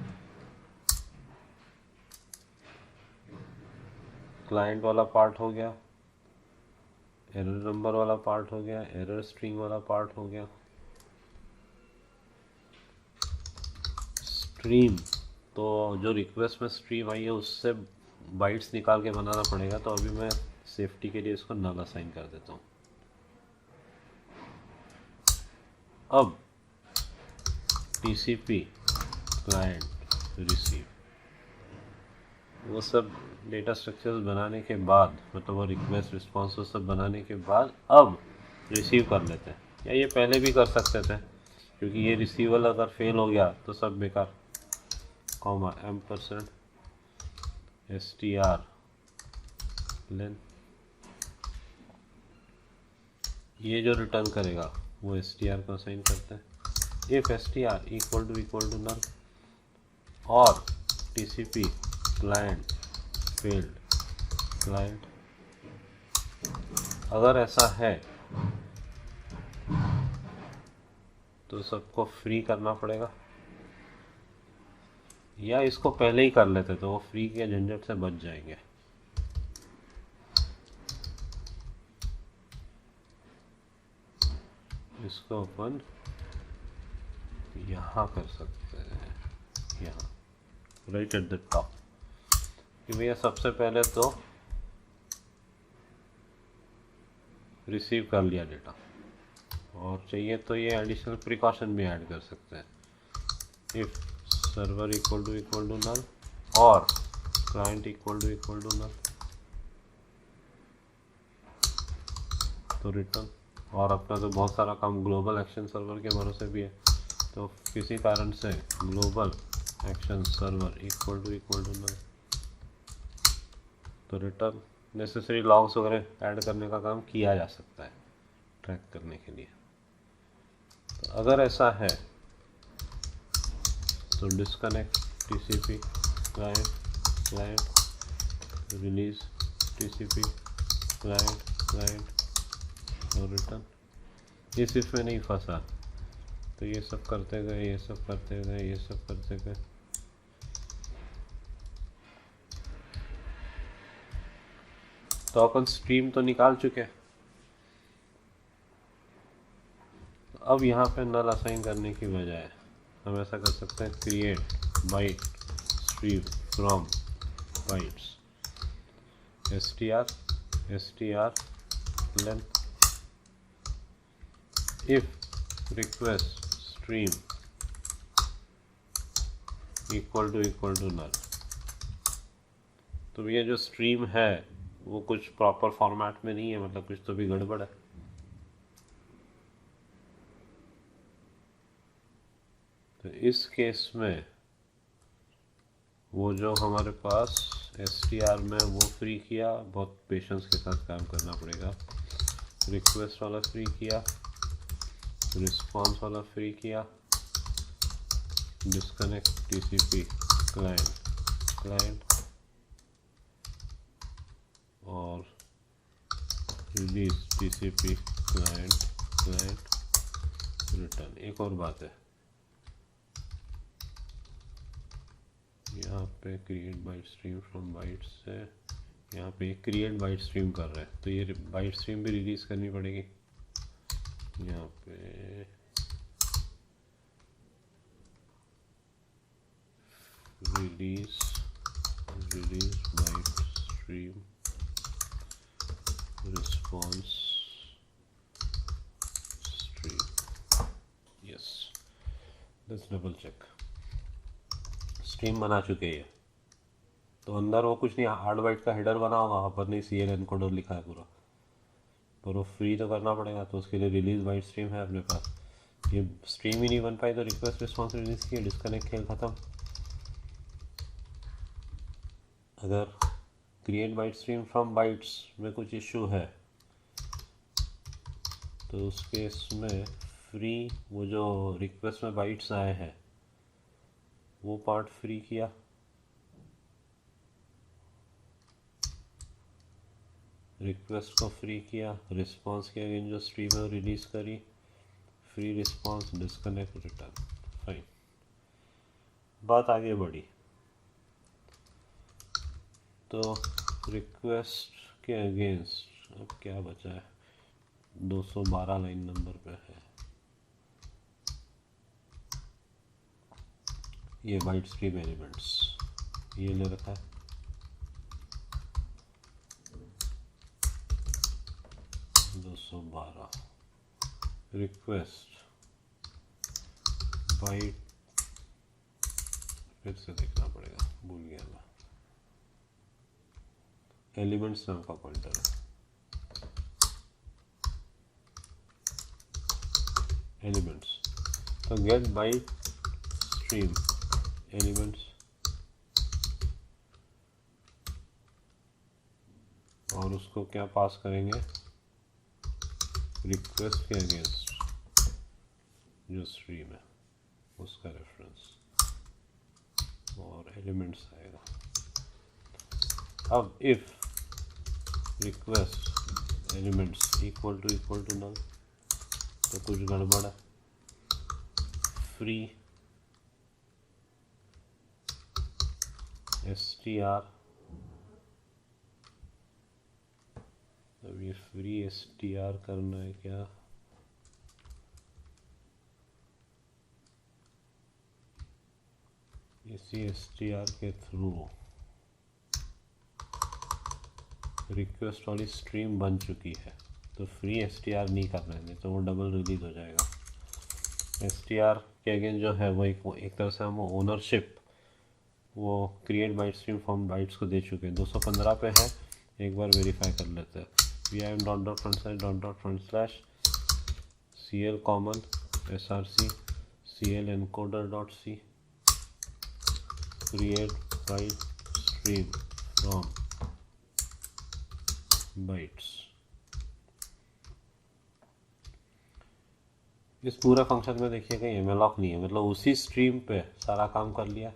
A: Client वाला पार्ट हो गया, एरर नंबर वाला पार्ट हो गया, एरर स्ट्रिंग वाला पार्ट हो गया। स्ट्रीम, तो जो रिक्वेस्ट में स्ट्रीम आई है उससे बाइट्स निकाल के बनाना पड़ेगा, तो अभी मैं सेफ्टी के लिए इसको नल असाइन कर देता हूँ। अब टीसीपी क्लाइंट रिसीव, वो सब डेटा स्ट्रक्चर्स बनाने के बाद, मतलब वो रिक्वेस्ट रिस्पॉन्स वो सब बनाने के बाद अब रिसीव कर लेते हैं। या ये पहले भी कर सकते थे, क्योंकि ये रिसीवल अगर फेल हो गया तो सब बेकार। कॉमा एम्परसेंड str लेन, ये जो रिटर्न करेगा वो str को असाइन करते हैं। If str equal to null और टीसीपी क्लाइंट फेल्ड क्लाइंट, अगर ऐसा है तो सबको फ्री करना पड़ेगा, या इसको पहले ही कर लेते तो वो फ्री के झंझट से बच जाएंगे। इसको अपन यहाँ कर सकते हैं, यहाँ राइट एट द टॉप, कि भैया सबसे पहले तो रिसीव कर लिया डेटा, और चाहिए तो ये एडिशनल प्रिकॉशन भी ऐड कर सकते हैं। If server equal to null और क्लाइंट इक्वल टू नल, तो रिटर्न। और अपना तो बहुत सारा काम ग्लोबल एक्शन सर्वर के भरोसे भी है, तो किसी कारण से global action server equal to null, तो रिटर्न। नेसेसरी लॉग्स वगैरह ऐड करने का काम किया जा सकता है ट्रैक करने के लिए। तो अगर ऐसा है तो disconnect TCP client release TCP client और रिटर्न। इस इसमें नहीं फंसा, तो ये सब करते गए, ये सब करते गए, ये सब करते गए। तो अपन स्ट्रीम तो निकाल चुके हैं। अब यहाँ पे नल असाइन करने की बजाय हम ऐसा कर सकते हैं, create byte stream from bytes str length if request stream equal to null। तो ये जो स्ट्रीम है वो कुछ प्रॉपर फॉर्मेट में नहीं है, मतलब कुछ तो भी गड़बड़ है। तो इस केस में वो जो हमारे पास str में वो फ्री किया, बहुत पेशेंस के साथ काम करना पड़ेगा। रिक्वेस्ट वाला फ्री किया, रिस्पॉन्स वाला फ्री किया, डिस्कनेक्ट टीसीपी क्लाइंट और रिलीज टीसीपी क्लाइंट रिटर्न। एक और बात है, यहाँ पे create byte stream from bytes से यहाँ पे क्रिएट बाइट स्ट्रीम कर रहे हैं, तो ये बाइट स्ट्रीम भी रिलीज करनी पड़ेगी। यहाँ पे release byte stream response stream. Yes, let's double check. Stream बना चुके हैं, तो अंदर वो कुछ नहीं, 8 बाइट का हेडर बना होगा, वहाँ पर नहीं CL एनकोडर लिखा है पूरा, पर वो फ्री तो करना पड़ेगा। तो उसके लिए रिलीज बाइट स्ट्रीम है अपने पास। ये स्ट्रीम ही नहीं बन पाई तो रिक्वेस्ट रिस्पॉन्स रिलीज किए, डिस्कनेक्ट, खेल ख़त्म। अगर create byte stream from bytes में कुछ इशू है तो उस केस में फ्री, वो जो रिक्वेस्ट में बाइट्स आए हैं वो पार्ट फ्री किया, रिक्वेस्ट को फ्री किया, रिस्पॉन्स के अगेन जो स्ट्रीम है रिलीज करी, free response, disconnect, return. Fine, बात आगे बढ़ी। तो रिक्वेस्ट के अगेंस्ट अब क्या बचा है, 212 लाइन नंबर पे है ये बाइट स्ट्रीम एलिमेंट्स, ये ले रखा है। रिक्वेस्ट बाइट, फिर से देखना पड़ेगा, भूल गया मैं। एलिमेंट्स नाम का पॉइंटर है, एलिमेंट्स। तो गेट बाइट स्ट्रीम एलिमेंट्स और उसको क्या पास करेंगे, रिक्वेस्ट के अगेंस्ट जो स्ट्रीम है उसका रेफरेंस और एलिमेंट्स आएगा। अब if request elements equal to null तो कुछ गड़बड़ है। फ्री str, अब ये फ्री str करना है क्या, इसी str के थ्रू रिक्वेस्ट वाली स्ट्रीम बन चुकी है, तो फ्री str नहीं करना है, तो वो डबल रिलीज हो जाएगा। str के अगेन जो है वो एक तरह से हम ओनरशिप वो create byte stream from bytes को दे चुके हैं। 215 पे है, एक बार वेरीफाई कर लेते हैं। vim.front/front/ cl common src cl encoder.c create byte stream from bytes। इस पूरे फंक्शन में देखिए कहीं malloc नहीं है, मतलब उसी स्ट्रीम पे सारा काम कर लिया।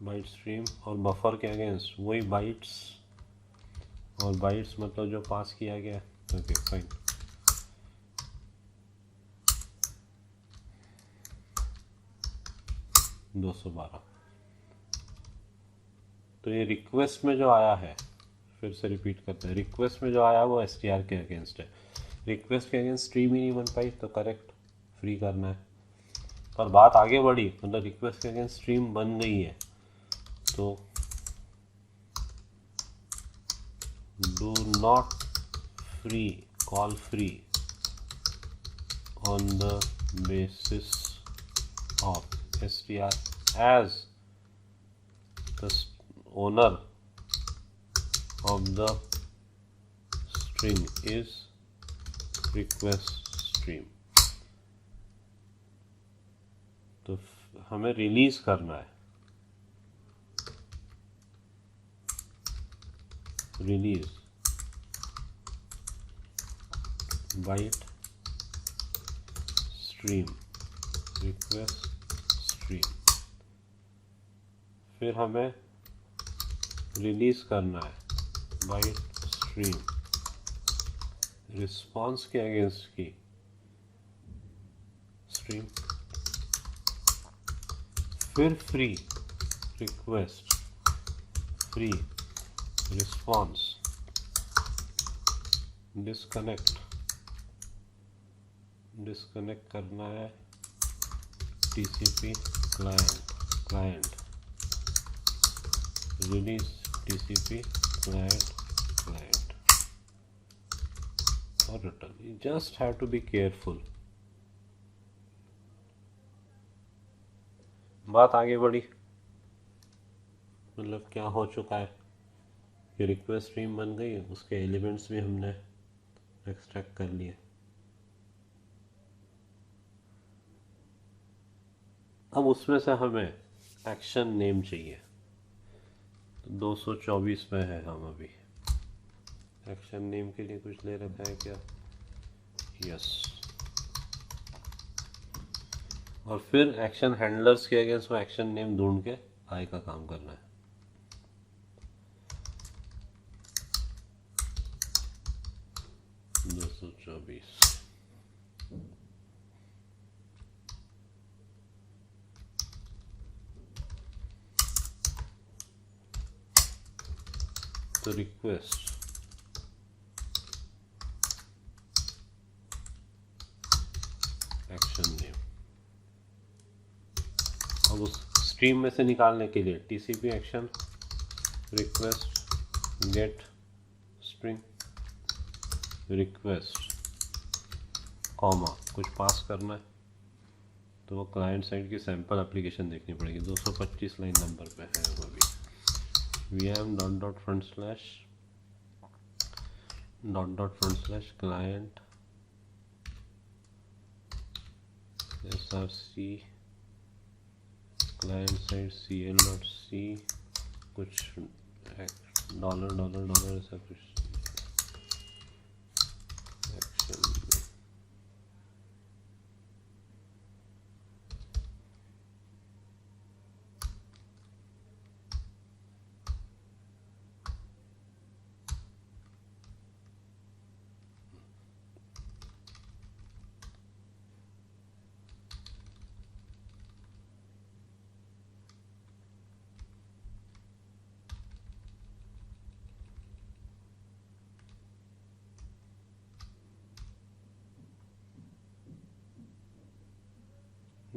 A: बाइट स्ट्रीम और बफर के अगेंस्ट वही बाइट्स, और बाइट्स मतलब जो पास किया गया। Okay fine. दो 212। तो ये रिक्वेस्ट में जो आया है, फिर से रिपीट करते हैं, रिक्वेस्ट में जो आया वो एसटीआर के अगेंस्ट है। रिक्वेस्ट के अगेंस्ट स्ट्रीम ही नहीं बन पाई तो करेक्ट फ्री करना है। पर बात आगे बढ़ी, मतलब रिक्वेस्ट के अगेंस्ट स्ट्रीम बन गई है तो do not free call free on the basis of str as the owner of the string is request stream। तो हमें रिलीज करना है, release byte stream request stream. फिर हमें रिलीज करना है बाइट स्ट्रीम रिस्पॉन्स के अगेंस्ट की स्ट्रीम, फिर free request free response disconnect करना है TCP client release TCP client और return. You just have to be careful. बात आगे बढ़ी, मतलब क्या हो चुका है कि रिक्वेस्ट स्ट्रीम बन गई, उसके एलिमेंट्स भी हमने एक्सट्रैक्ट कर लिए। अब उसमें से हमें एक्शन नेम चाहिए। 224 में है हम अभी। एक्शन नेम के लिए कुछ ले रखा है क्या? यस। और फिर एक्शन हैंडलर्स के अगेंस्ट वो एक्शन नेम ढूंढ के आई का काम करना है। तो रिक्वेस्ट एक्शन नेम, अब उस स्ट्रीम में से निकालने के लिए TCP action request gate string request comma कुछ पास करना है, तो वो क्लाइंट साइड की सैंपल एप्लीकेशन देखनी पड़ेगी। 225 लाइन नंबर पे है वो भी। vm dot front slash client src client side cl.c कुछ $$ ऐसा कुछ action.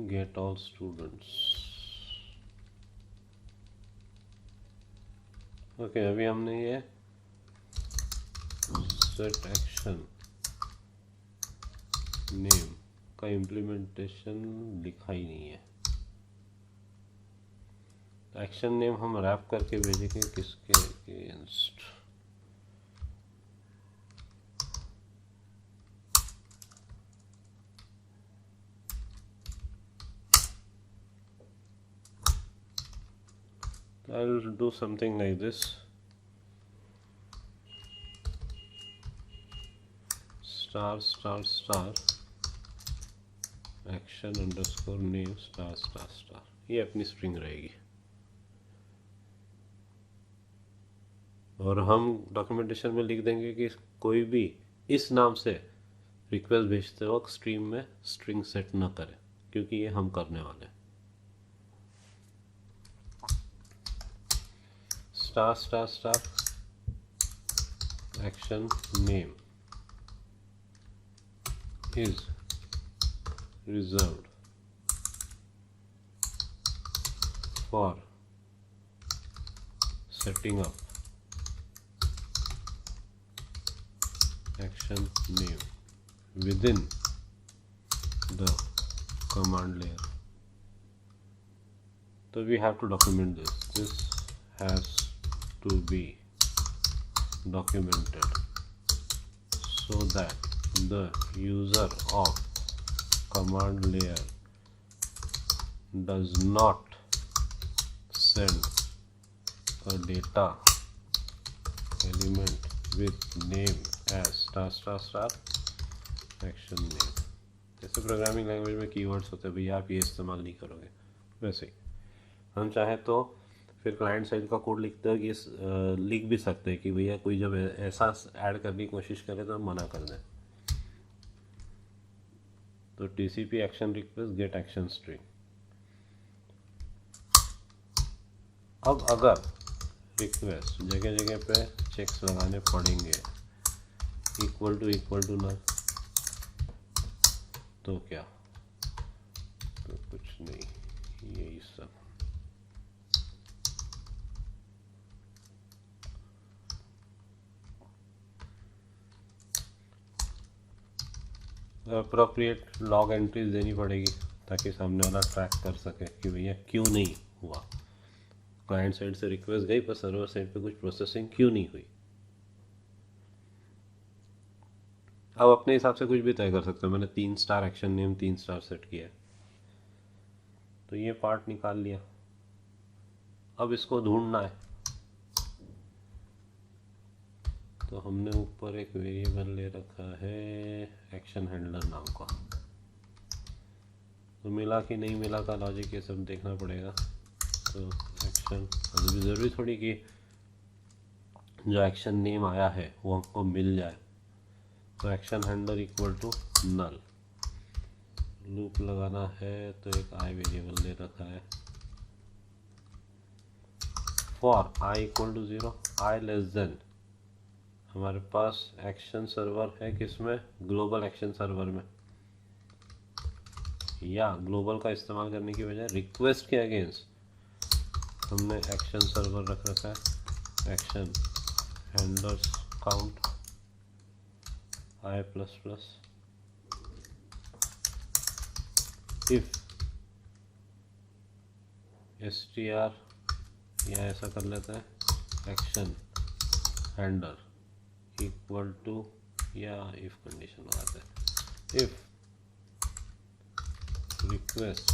A: get all students। Okay अभी हमने ये set action name का इम्प्लीमेंटेशन लिखा ही नहीं है। एक्शन नेम हम रैप करके भेजेंगे किसके against? I'll do something like this. Star star star action underscore name star star star, ये अपनी स्ट्रिंग रहेगी। और हम डॉक्यूमेंटेशन में लिख देंगे कि कोई भी इस नाम से रिक्वेस्ट भेजते वक्त स्ट्रीम में स्ट्रिंग सेट ना करें, क्योंकि ये हम करने वाले हैं। Star star star action name is reserved for setting up action name within the command layer. So we have to document this. This has to be documented so that the user of command layer does not send a data element with name as star star star action name। जैसे प्रोग्रामिंग लैंग्वेज में कीवर्ड्स होते हैं भैया, आप ये इस्तेमाल नहीं करोगे, वैसे ही हम चाहे तो फिर क्लाइंट साइड का कोड लिखते हैं कि लिख भी सकते हैं कि भैया कोई जब ऐसा ऐड करने की कोशिश करे तो हम मना कर दें। तो TCP action request get action string. अब अगर रिक्वेस्ट जगह जगह पे चेक्स लगाने पड़ेंगे, इक्वल टू नल, तो क्या? तो कुछ नहीं, यही सब। अप्रोप्रिएट लॉग एंट्रीज देनी पड़ेगी ताकि सामने वाला ट्रैक कर सके कि भैया क्यों नहीं हुआ। क्लाइंट साइड से रिक्वेस्ट गई पर सर्वर साइड पे कुछ प्रोसेसिंग क्यों नहीं हुई। अब अपने हिसाब से कुछ भी तय कर सकते हो। मैंने 3 star action name 3 star set किया है, तो ये पार्ट निकाल लिया। अब इसको ढूंढना है, तो हमने ऊपर एक वेरिएबल ले रखा है एक्शन हैंडलर नाम का। तो मिला कि नहीं मिला का लॉजिक ये सब देखना पड़ेगा। तो एक्शन, अभी ज़रूरी थोड़ी कि जो एक्शन नेम आया है वो हमको मिल जाए। तो action handler equal to null, loop लगाना है तो एक आई वेरिएबल दे रखा है। For I equal to 0, I less than, हमारे पास एक्शन सर्वर है किसमें? ग्लोबल एक्शन सर्वर में। या ग्लोबल का इस्तेमाल करने की बजाय रिक्वेस्ट के अगेंस्ट हमने एक्शन सर्वर रख रखा है। Action handlers count I plus plus, if str, या ऐसा कर लेते हैं एक्शन हैंडलर इक्वल टू, या इफ कंडीशन लगाते हैं, इफ रिक्वेस्ट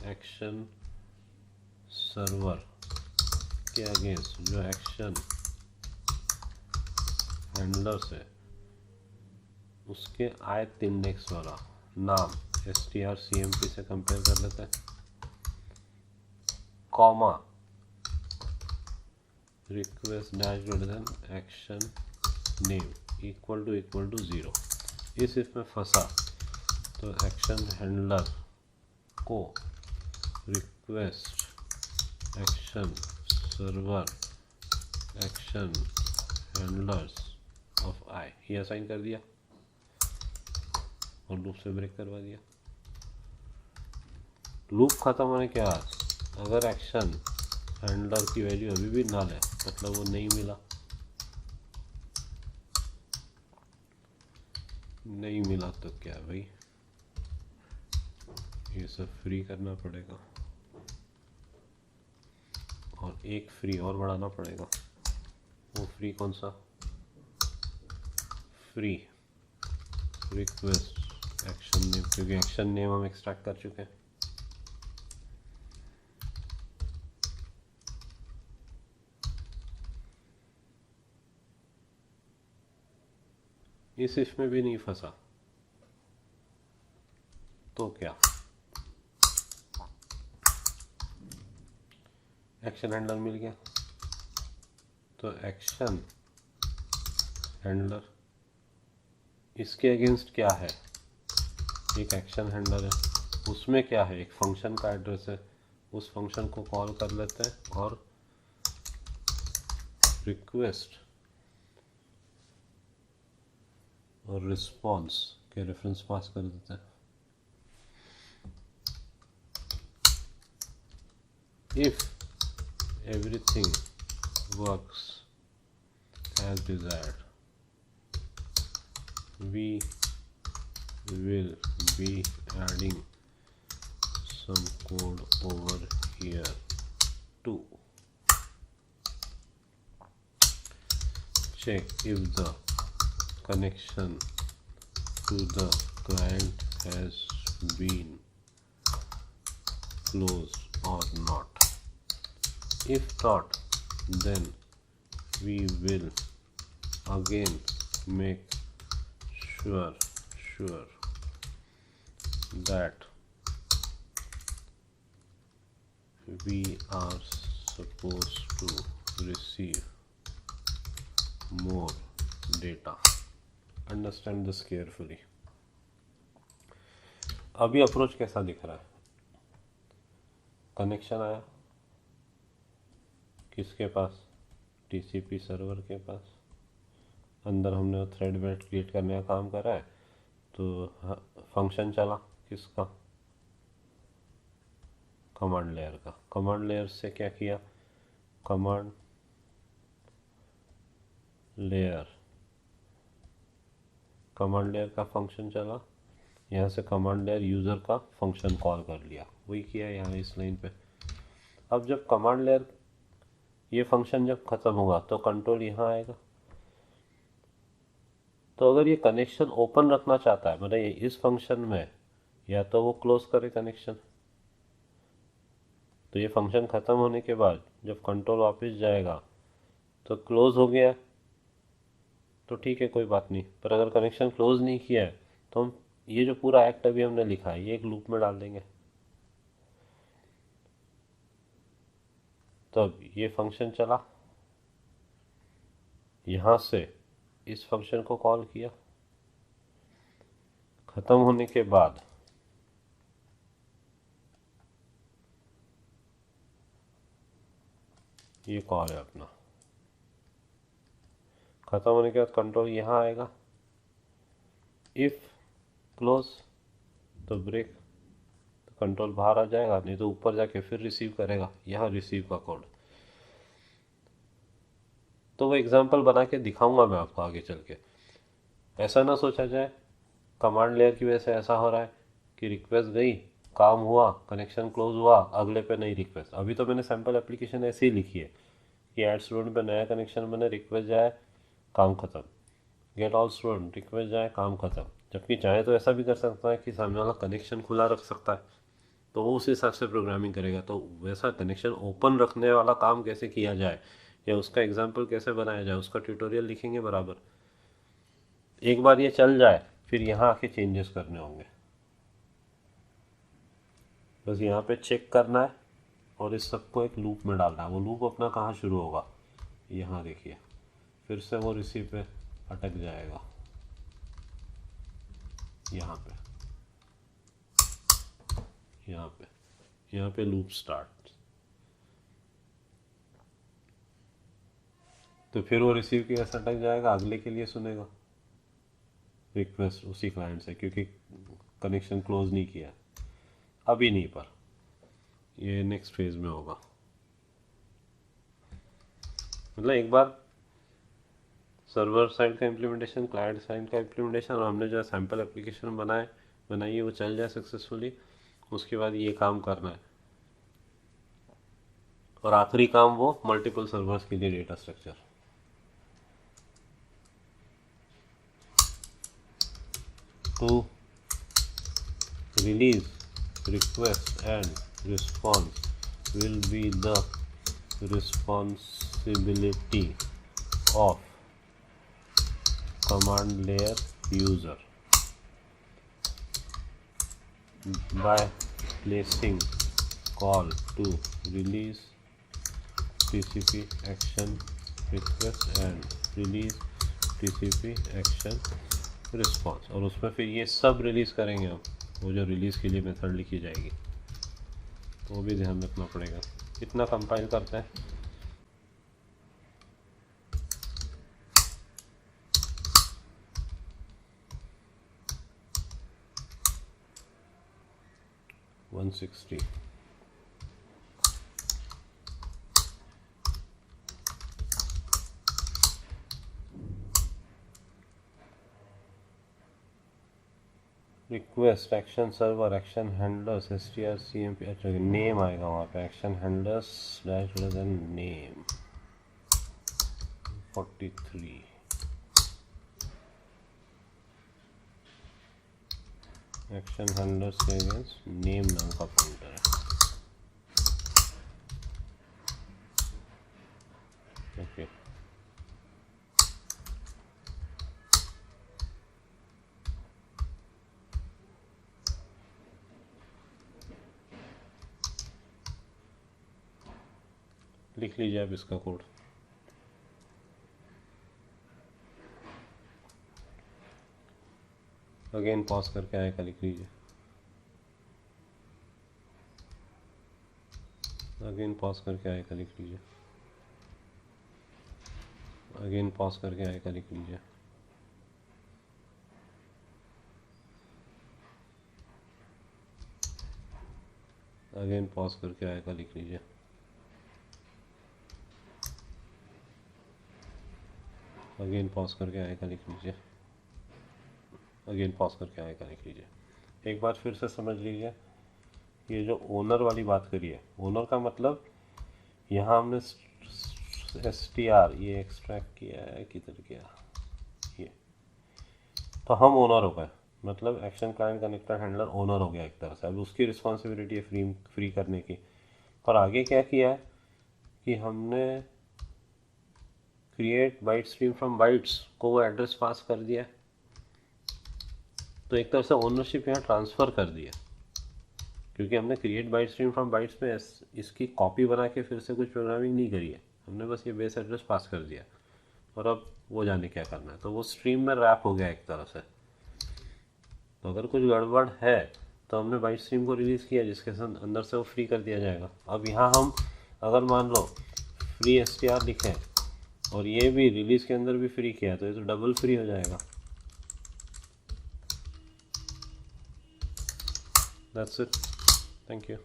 A: एक्शन सर्वर के अगेंस्ट जो एक्शन हैंडलर से उसके ith इंडेक्स वाला नाम strcmp से कंपेयर कर लेते हैं, comma request dash greater than action name equal to 0। इस इफ में फंसा तो एक्शन हैंडलर को request action server action handlers of I ये असाइन कर दिया और लूप से ब्रेक करवा दिया। लूप खत्म होने के बाद अगर एक्शन हैंडलर की वैल्यू अभी भी नल है, मतलब वो नहीं मिला, नहीं मिला तो क्या भाई, ये सब फ्री करना पड़ेगा और एक फ्री और बढ़ाना पड़ेगा। वो फ्री कौन सा? फ्री रिक्वेस्ट एक्शन नेम, क्योंकि एक्शन नेम हम एक्सट्रैक्ट कर चुके हैं। इस इफ में भी नहीं फंसा तो क्या? एक्शन हैंडलर मिल गया तो एक्शन हैंडलर, इसके अगेंस्ट क्या है, एक एक्शन हैंडलर है, उसमें क्या है, एक फंक्शन का एड्रेस है, उस फंक्शन को कॉल कर लेते हैं और रिक्वेस्ट और रिस्पॉन्स के रेफरेंस पास कर देते हैं। If everything works as desired, we will be adding some code over here too. Check if the connection to the client has been closed or not. If not, then we will again make sure that we are supposed to receive more data. Understand this carefully. अभी अप्रोच कैसा दिख रहा है, कनेक्शन आया किसके पास, टीसीपी सर्वर के पास, अंदर हमने थ्रेड वेट क्रिएट करने का काम करा है, तो फंक्शन चला किसका, कमांड लेयर का, कमांड लेयर से क्या किया, कमांड लेयर का फंक्शन चला, यहाँ से कमांड लेयर यूज़र का फंक्शन कॉल कर लिया, वही किया यहाँ इस लाइन पे। अब जब कमांड लेयर ये फंक्शन जब ख़त्म होगा तो कंट्रोल यहाँ आएगा। तो अगर ये कनेक्शन ओपन रखना चाहता है, मतलब ये इस फंक्शन में, या तो वो क्लोज करे कनेक्शन, तो ये फंक्शन ख़त्म होने के बाद जब कंट्रोल वापस जाएगा तो क्लोज हो गया तो ठीक है, कोई बात नहीं। पर अगर कनेक्शन क्लोज नहीं किया है तो हम ये जो पूरा एक्ट अभी हमने लिखा है ये एक लूप में डाल देंगे। तब ये फंक्शन चला, यहाँ से इस फंक्शन को कॉल किया, खत्म होने के बाद ये कॉल है अपना, खत्म होने के बाद कंट्रोल यहाँ आएगा, इफ क्लोज तो ब्रेक, तो कंट्रोल बाहर आ जाएगा, नहीं तो ऊपर जाके फिर रिसीव करेगा, यहाँ रिसीव का कोड। तो वो एग्जांपल बना के दिखाऊंगा मैं आपको आगे चल के। ऐसा ना सोचा जाए कमांड लेयर की वजह से ऐसा हो रहा है कि रिक्वेस्ट गई, काम हुआ, कनेक्शन क्लोज हुआ, अगले पे नई रिक्वेस्ट। अभी तो मैंने सैम्पल एप्लीकेशन ऐसे ही लिखी है कि ऐड स्टूडेंट पे नया कनेक्शन बने, रिक्वेस्ट जाए, काम खत्म, गेट ऑल स्टूडेंट, रिक्वेस्ट जाए, काम खत्म। जबकि चाहे तो ऐसा भी कर सकता है कि सामने वाला कनेक्शन खुला रख सकता है, तो वो उस हिसाब से प्रोग्रामिंग करेगा। तो वैसा कनेक्शन ओपन रखने वाला काम कैसे किया जाए या उसका एग्जाम्पल कैसे बनाया जाए, उसका ट्यूटोरियल लिखेंगे बराबर। एक बार ये चल जाए फिर यहाँ आके चेंजेस करने होंगे, बस यहाँ पे चेक करना है और इस सबको एक लूप में डालना है। वो लूप अपना कहाँ शुरू होगा, यहाँ देखिए, फिर से वो रिसीव पे अटक जाएगा, यहाँ पे लूप स्टार्ट। तो फिर वो रिसीव के ऐसा अटक जाएगा, अगले के लिए सुनेगा रिक्वेस्ट उसी क्लाइंट से, क्योंकि कनेक्शन क्लोज नहीं किया अभी नहीं, पर ये नेक्स्ट फेज में होगा। मतलब एक बार सर्वर साइड का इम्प्लीमेंटेशन, क्लाइंट साइड का इम्प्लीमेंटेशन, और हमने जो सैम्पल एप्लीकेशन बनाई है वो चल जाए सक्सेसफुली, उसके बाद ये काम करना है। और आखिरी काम वो मल्टीपल सर्वर्स के लिए data structure. To release request and response will be the responsibility of command layer user. By placing call to release TCP action request and release TCP action response, और उसमें फिर ये सब रिलीज़ करेंगे हम, वो जो रिलीज़ के लिए मेथड लिखी जाएगी, तो वो भी ध्यान रखना पड़ेगा। कितना कंपाइल करते हैं, one 160। Request action server action handlers strcmp, अच्छा नेम आएगा वहाँ पे, action handlers dash then name 43, action handlers के अगेंस्ट नेम नाम का पॉइंटर है। ओके लिख लीजिए आप इसका कोड। अगेन पॉज करके आएगा, लिख लीजिए। अगेन पॉज करके आएगा, लिख लीजिए। अगेन पॉज करके आएगा, लिख लीजिए। अगेन पॉज करके आएगा, लिख लीजिए। अगेन पॉज करके आएगा, लिख लीजिए। अगेन पॉज करके आएगा, लिख लीजिए। एक बार फिर से समझ लीजिए, ये जो ओनर वाली बात करी है, ओनर का मतलब यहाँ हमने str ये एक्सट्रैक्ट किया है, किधर गया ये, तो हम ओनर हो गए, मतलब action client connector handler owner हो गया एक तरह से। अब उसकी रिस्पॉन्सिबिलिटी है फ्री करने की। और आगे क्या किया है कि हमने create byte stream from bytes को वो एड्रेस पास कर दिया, तो एक तरह से ओनरशिप यहाँ ट्रांसफ़र कर दिया, क्योंकि हमने create byte stream from bytes में इसकी कॉपी बना के फिर से कुछ प्रोग्रामिंग नहीं करी है, हमने बस ये बेस एड्रेस पास कर दिया। और अब वो जाने क्या करना है, तो वो स्ट्रीम में रैप हो गया एक तरह से। तो अगर कुछ गड़बड़ है तो हमने बाइट स्ट्रीम को रिलीज़ किया, जिसके साथ अंदर से वो फ्री कर दिया जाएगा। अब यहाँ हम अगर मान लो फ्री str लिखें और ये भी रिलीज़ के अंदर भी फ्री किया, तो ये तो डबल फ्री हो जाएगा। That's it. Thank you.